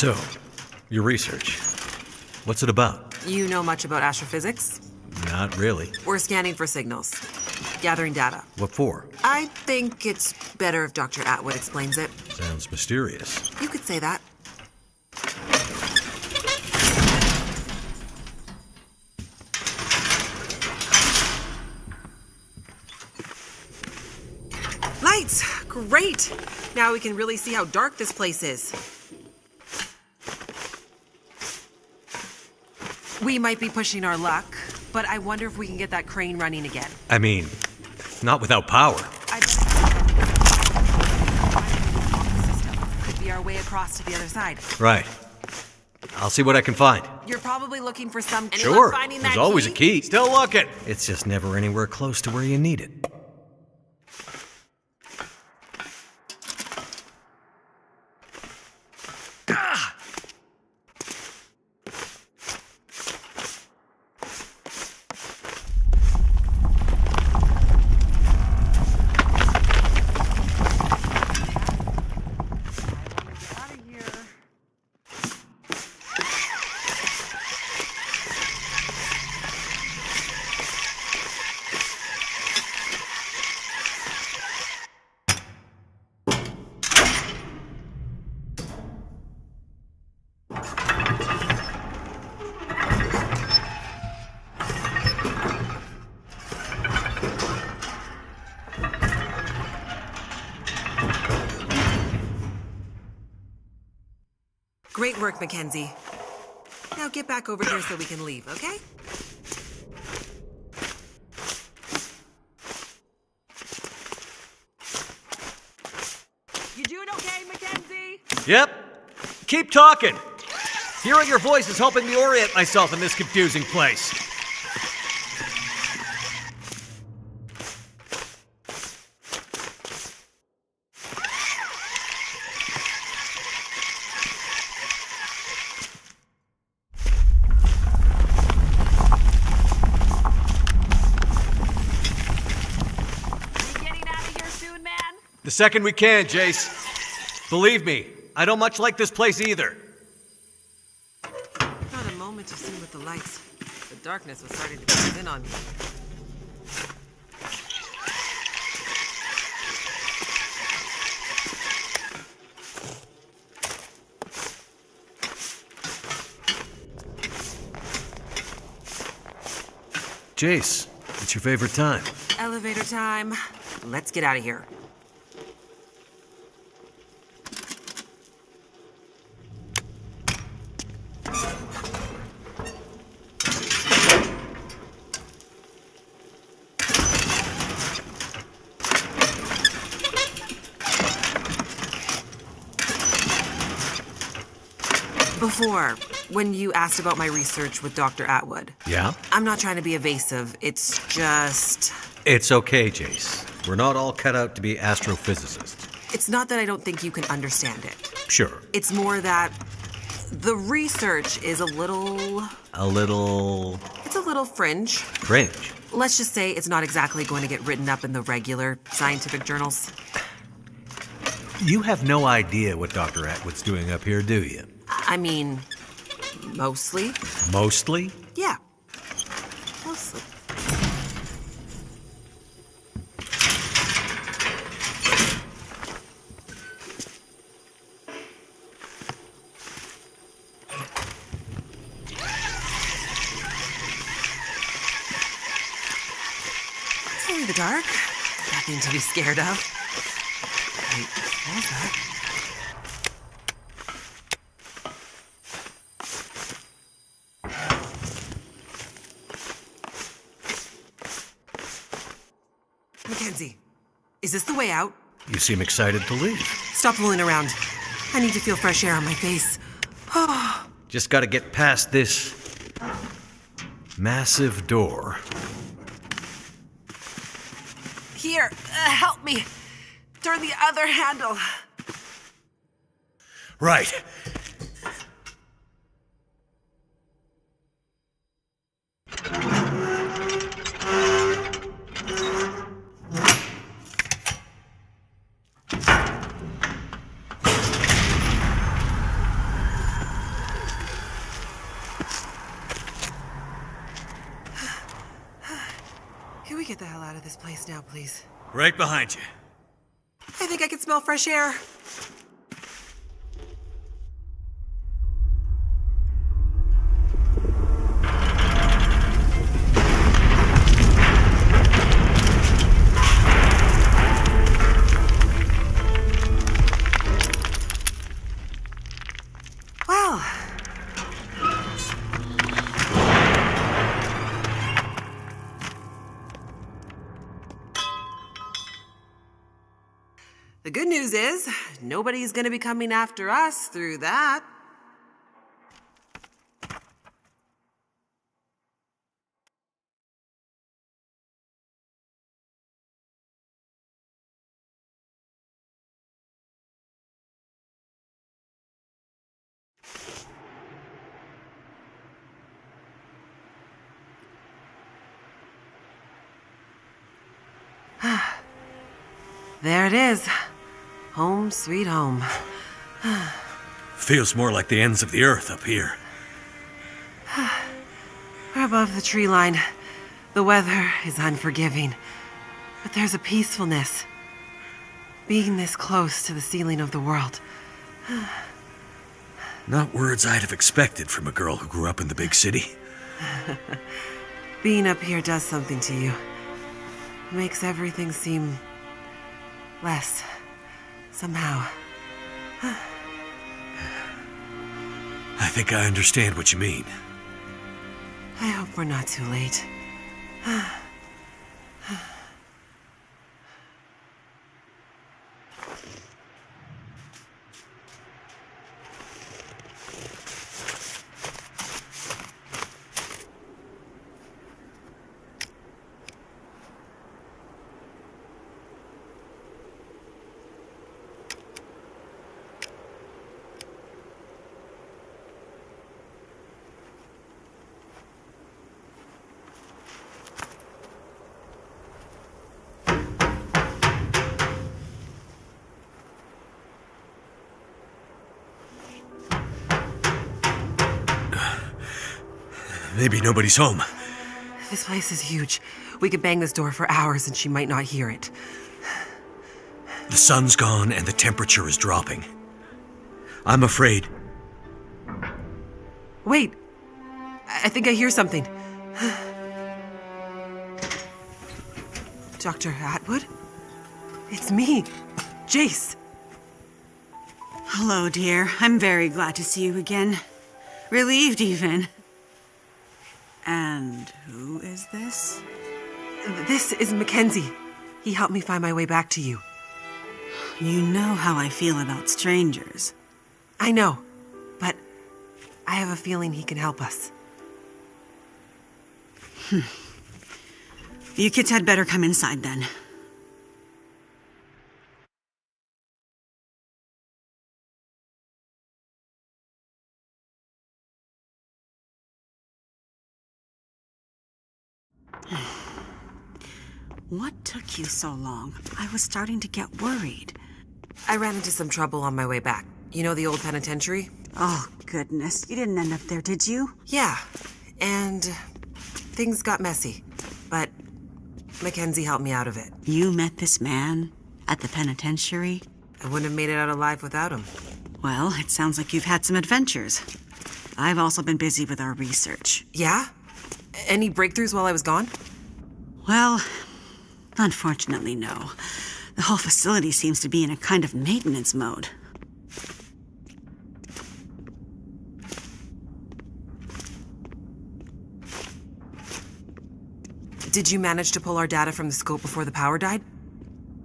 So, your research. What's it about? You know much about astrophysics? Not really. We're scanning for signals, gathering data. What for? I think it's better if Dr. Atwood explains it. Sounds mysterious. You could say that. Lights! Great! Now we can really see how dark this place is. We might be pushing our luck, but I wonder if we can get that crane running again. I mean, not without power. Could be our our way across to the other side. Right. I'll see what I can find. You're probably looking for some key. Sure. Finding There's that always key? a key. Still looking. It's just never anywhere close to where you need it. Great work, Mackenzie. Now get back over here so we can leave, okay? You doing okay, Mackenzie? Yep. Keep talking. Hearing your voice is helping me orient myself in this confusing place. The second we can, Jace. Believe me, I don't much like this place either. Not a moment to see with the lights. The darkness was starting to close in on me. Jace, what's your favorite time? Elevator time. Let's get out of here. Before, when you asked about my research with Dr. Atwood. Yeah? I'm not trying to be evasive. It's just... It's okay, Jace. We're not all cut out to be astrophysicists. It's not that I don't think you can understand it. Sure. It's more that the research is a little... It's a little fringe. Fringe? Let's just say it's not exactly going to get written up in the regular scientific journals. You have no idea what Dr. Atwood's doing up here, do you? I mean, mostly. Mostly? Yeah. Mostly. It's only the dark. Nothing to be scared of. Wait, what was that? Mackenzie, is this the way out? You seem excited to leave. Stop fooling around. I need to feel fresh air on my face. Just gotta get past this massive door. Here, help me. Turn the other handle. Right. Can we get the hell out of this place now, please? Right behind you. I think I can smell fresh air. Well, The good news is, nobody's gonna be coming after us through that. There it is. Home sweet home. Feels more like the ends of the earth up here. We're above the tree line. The weather is unforgiving, but there's a peacefulness. Being this close to the ceiling of the world. Not words I'd have expected from a girl who grew up in the big city. Being up here does something to you. It makes everything seem less, somehow. I think I understand what you mean. I hope we're not too late. Maybe nobody's home. This place is huge. We could bang this door for hours and she might not hear it. The sun's gone and the temperature is dropping. I'm afraid. Wait. I think I hear something. Dr. Atwood? It's me, Jace. Hello, dear. I'm very glad to see you again. Relieved, even. And who is this? This is Mackenzie. He helped me find my way back to you. You know how I feel about strangers. I know, but I have a feeling he can help us. You kids had better come inside then. What took you so long? I was starting to get worried. I ran into some trouble on my way back. You know the old penitentiary? Oh, goodness. You didn't end up there, did you? Yeah, and things got messy. But Mackenzie helped me out of it. You met this man at the penitentiary? I wouldn't have made it out alive without him. Well, it sounds like you've had some adventures. I've also been busy with our research. Yeah? Any breakthroughs while I was gone? Well, unfortunately, no. The whole facility seems to be in a kind of maintenance mode. Did you manage to pull our data from the scope before the power died?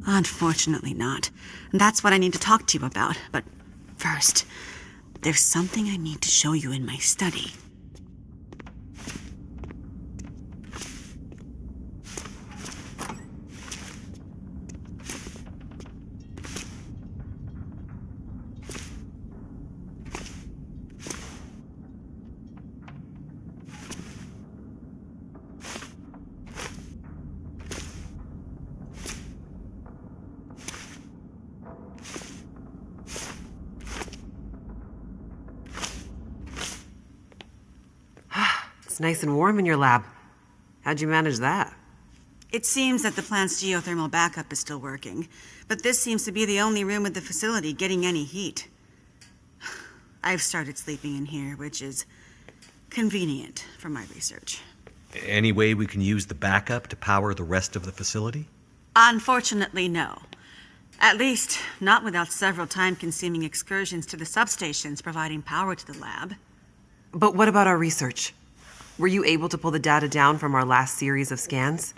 Unfortunately not. And that's what I need to talk to you about. But first, there's something I need to show you in my study. It's nice and warm in your lab. How'd you manage that? It seems that the plant's geothermal backup is still working, but this seems to be the only room in the facility getting any heat. I've started sleeping in here, which is convenient for my research. Any way we can use the backup to power the rest of the facility? Unfortunately, no. At least, not without several time-consuming excursions to the substations providing power to the lab. But what about our research? Were you able to pull the data down from our last series of scans?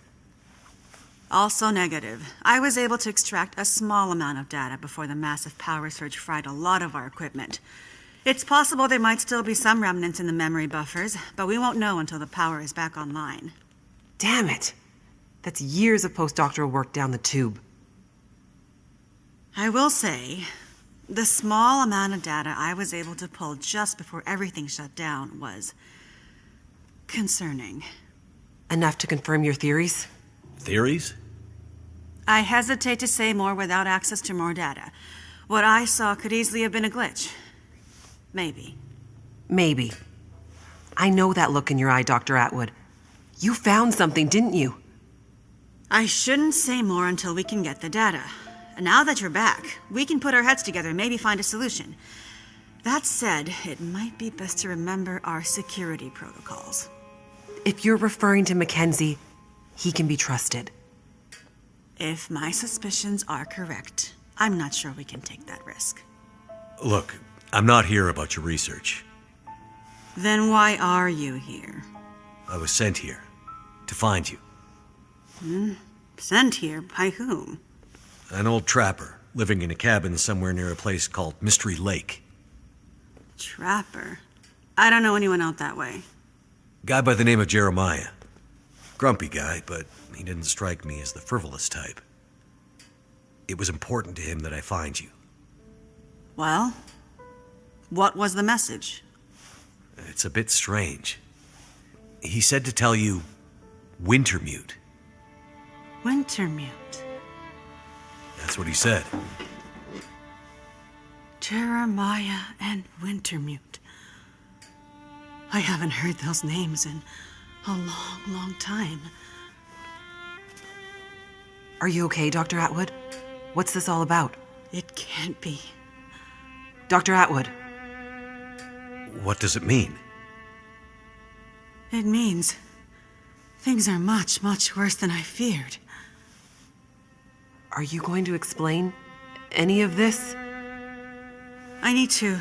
Also negative. I was able to extract a small amount of data before the massive power surge fried a lot of our equipment. It's possible there might still be some remnants in the memory buffers, but we won't know until the power is back online. Damn it! That's years of postdoctoral work down the tube. I will say, the small amount of data I was able to pull just before everything shut down was concerning. Enough to confirm your theories? Theories? I hesitate to say more without access to more data. What I saw could easily have been a glitch. Maybe. Maybe. I know that look in your eye, Dr. Atwood. You found something, didn't you? I shouldn't say more until we can get the data. Now that you're back, we can put our heads together and maybe find a solution. That said, it might be best to remember our security protocols. If you're referring to Mackenzie, he can be trusted. If my suspicions are correct, I'm not sure we can take that risk. Look, I'm not here about your research. Then why are you here? I was sent here to find you. Sent here by whom? An old trapper living in a cabin somewhere near a place called Mystery Lake. Trapper? I don't know anyone out that way. Guy by the name of Jeremiah. Grumpy guy, but he didn't strike me as the frivolous type. It was important to him that I find you. Well, what was the message? It's a bit strange. He said to tell you Wintermute. Wintermute? That's what he said. Jeremiah and Wintermute. I haven't heard those names in a long, long time. Are you okay, Dr. Atwood? What's this all about? It can't be. Dr. Atwood. What does it mean? It means things are much, much worse than I feared. Are you going to explain any of this? I need to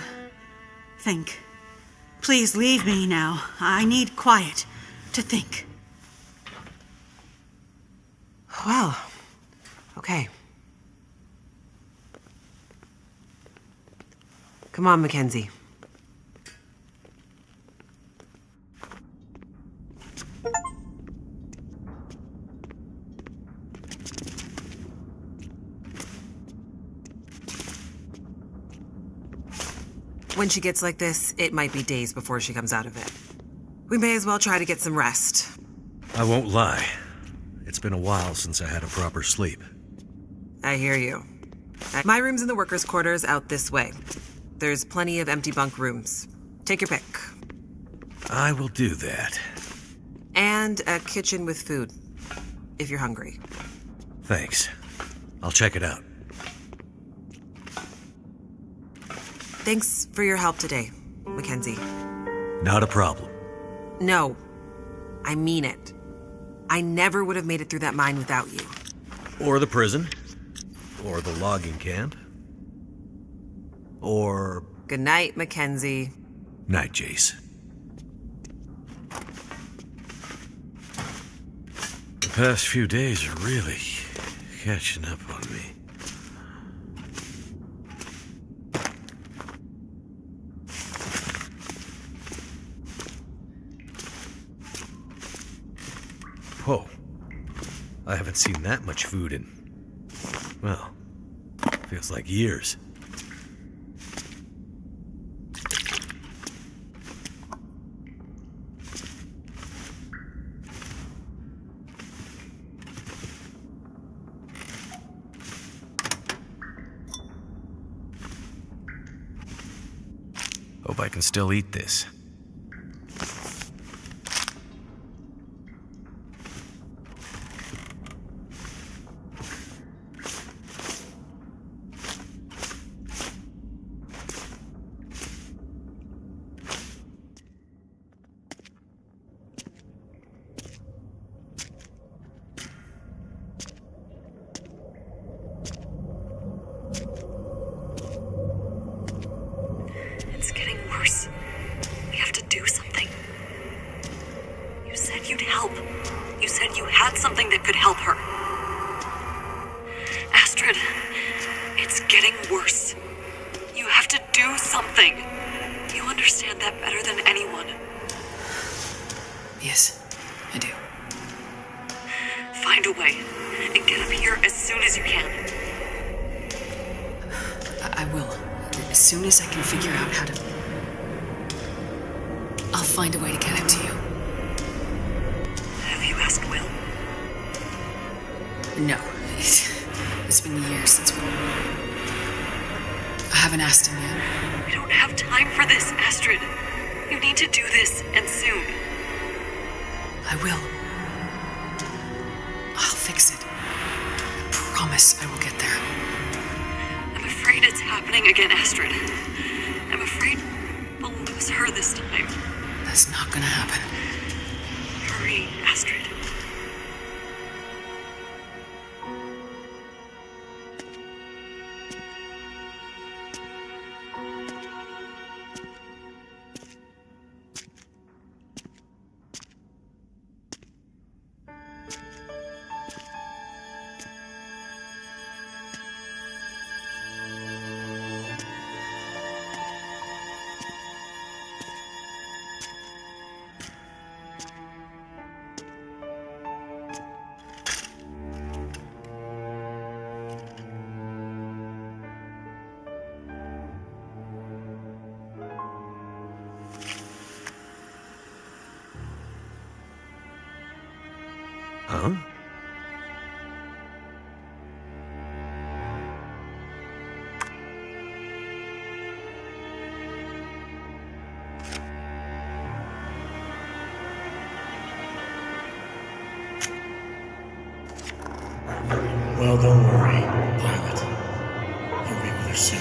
think. Please leave me now. I need quiet to think. Well, okay. Come on, Mackenzie. When she gets like this, it might be days before she comes out of it. We may as well try to get some rest. I won't lie. It's been a while since I had a proper sleep. I hear you. My room's in the workers' quarters out this way. There's plenty of empty bunk rooms. Take your pick. I will do that. And a kitchen with food, if you're hungry. Thanks. I'll check it out. Thanks for your help today, Mackenzie. Not a problem. No, I mean it. I never would have made it through that mine without you. Or the prison. Or the logging camp. Or... Good night, Mackenzie. Night, Jace. The past few days are really catching up on me. Whoa. I haven't seen that much food in... well, feels like years. Hope I can still eat this. getting worse. You have to do something. You understand that better than anyone. Yes, I do. Find a way and get up here as soon as you can. I will. As soon as I can figure out how to... I'll find a way to get it to you. Have you asked Will? No. It's been years since we... I haven't asked him yet. We don't have time for this, Astrid. You need to do this, and soon. I will. I'll fix it. I promise I will get there. I'm afraid it's happening again, Astrid. I'm afraid we'll lose her this time. That's not gonna happen. Hurry, Astrid. Huh? Well, don't worry, Pilot. You'll be with her soon.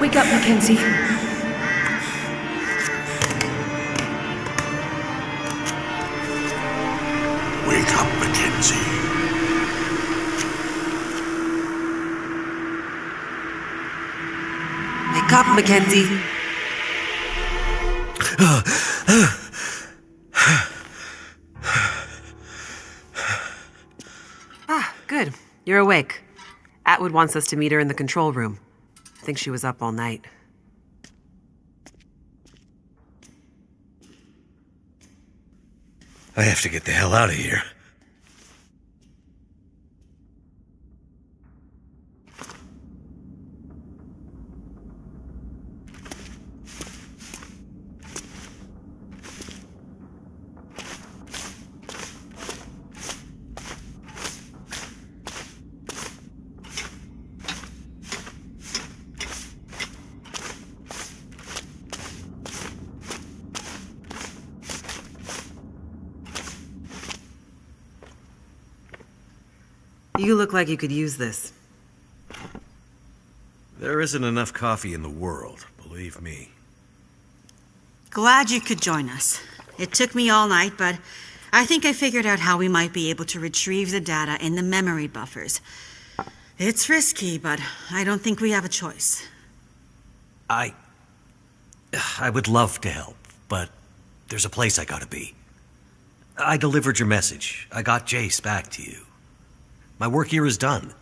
Wake up, Mackenzie. Wake up, Mackenzie. Wake up, Mackenzie. Good. You're awake. Atwood wants us to meet her in the control room. I think she was up all night. I have to get the hell out of here. You look like you could use this. There isn't enough coffee in the world, believe me. Glad you could join us. It took me all night, but I think I figured out how we might be able to retrieve the data in the memory buffers. It's risky, but I don't think we have a choice. I would love to help, but there's a place I gotta be. I delivered your message. I got Jace back to you. My work here is done.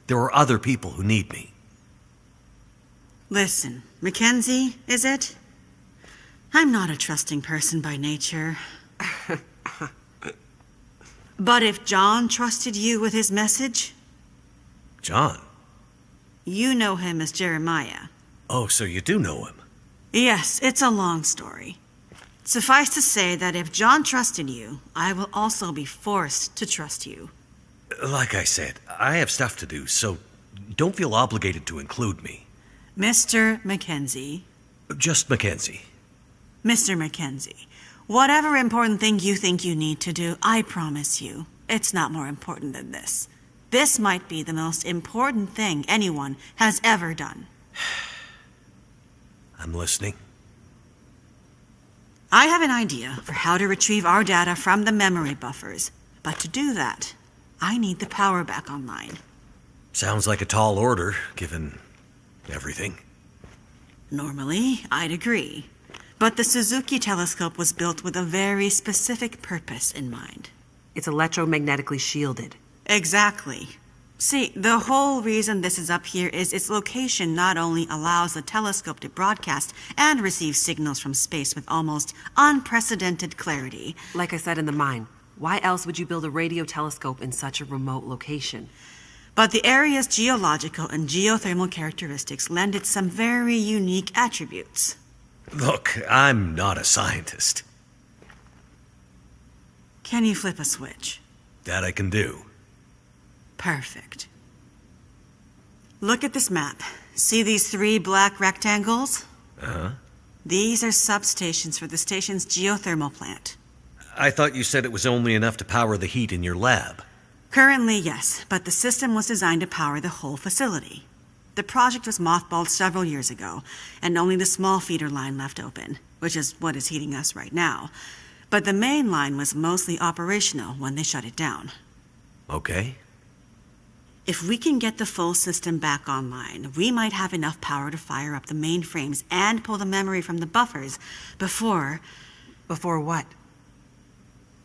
There are other people who need me. Listen, Mackenzie, is it? I'm not a trusting person by nature. But if John trusted you with his message? John? You know him as Jeremiah. Oh, so you do know him? Yes, it's a long story. Suffice to say that if John trusted you, I will also be forced to trust you. Like I said, I have stuff to do, so don't feel obligated to include me. Mr. Mackenzie. Just Mackenzie. Mr. Mackenzie, whatever important thing you think you need to do, I promise you, it's not more important than this. This might be the most important thing anyone has ever done. I'm listening. I have an idea for how to retrieve our data from the memory buffers, but to do that, I need the power back online. Sounds like a tall order, given everything. Normally, I'd agree. But the Suzuki telescope was built with a very specific purpose in mind. It's electromagnetically shielded. Exactly. See, the whole reason this is up here is its location not only allows the telescope to broadcast and receive signals from space with almost unprecedented clarity. Like I said in the mine, why else would you build a radio telescope in such a remote location? But the area's geological and geothermal characteristics lend it some very unique attributes. Look, I'm not a scientist. Can you flip a switch? That I can do. Perfect. Look at this map. See these 3 black rectangles? Uh-huh. These are substations for the station's geothermal plant. I thought you said it was only enough to power the heat in your lab. Currently, yes, but the system was designed to power the whole facility. The project was mothballed several years ago, and only the small feeder line left open, which is what is heating us right now. But the main line was mostly operational when they shut it down. Okay. If we can get the full system back online, we might have enough power to fire up the mainframes and pull the memory from the buffers before... Before what?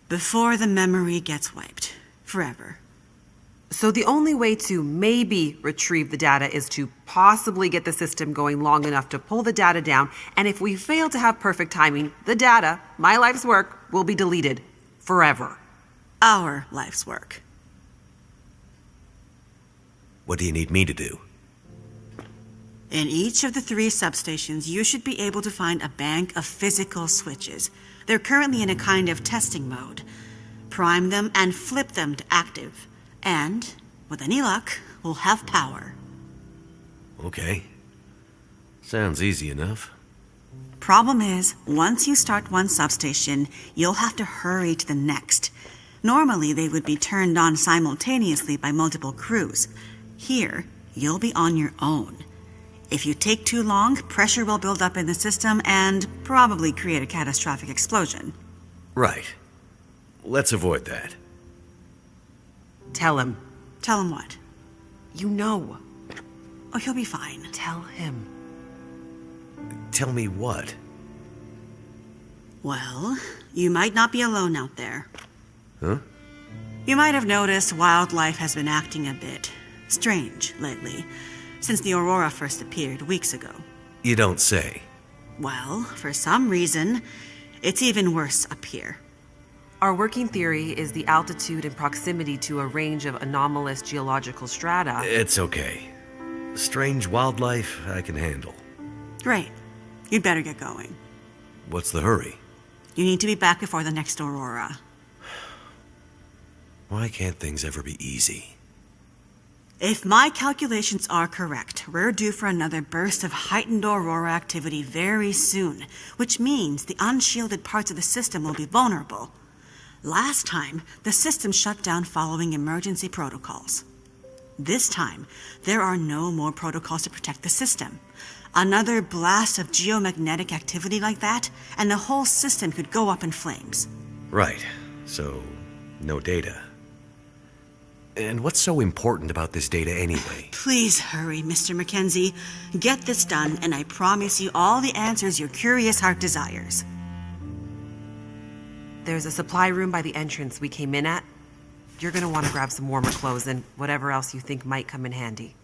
Before the memory gets wiped. Forever. So the only way to maybe retrieve the data is to possibly get the system going long enough to pull the data down, and if we fail to have perfect timing, the data, my life's work, will be deleted. Forever. Our life's work. What do you need me to do? In each of the 3 substations, you should be able to find a bank of physical switches. They're currently in a kind of testing mode. Prime them and flip them to active. And, with any luck, we'll have power. Okay. Sounds easy enough. Problem is, once you start one substation, you'll have to hurry to the next. Normally, they would be turned on simultaneously by multiple crews. Here, you'll be on your own. If you take too long, pressure will build up in the system and probably create a catastrophic explosion. Right. Let's avoid that. Tell him. Tell him what? You know. Oh, he'll be fine. Tell him. Tell me what? Well, you might not be alone out there. Huh? You might have noticed wildlife has been acting a bit strange lately, since the aurora first appeared weeks ago. You don't say. Well, for some reason, it's even worse up here. Our working theory is the altitude and proximity to a range of anomalous geological strata. It's okay. Strange wildlife I can handle. Great. You'd better get going. What's the hurry? You need to be back before the next aurora. Why can't things ever be easy? If my calculations are correct, we're due for another burst of heightened aurora activity very soon, which means the unshielded parts of the system will be vulnerable. Last time, the system shut down following emergency protocols. This time, there are no more protocols to protect the system. Another blast of geomagnetic activity like that, and the whole system could go up in flames. Right. So, no data. And what's so important about this data anyway? Please hurry, Mr. Mackenzie. Get this done, and I promise you all the answers your curious heart desires. There's a supply room by the entrance we came in at. You're gonna want to grab some warmer clothes and whatever else you think might come in handy.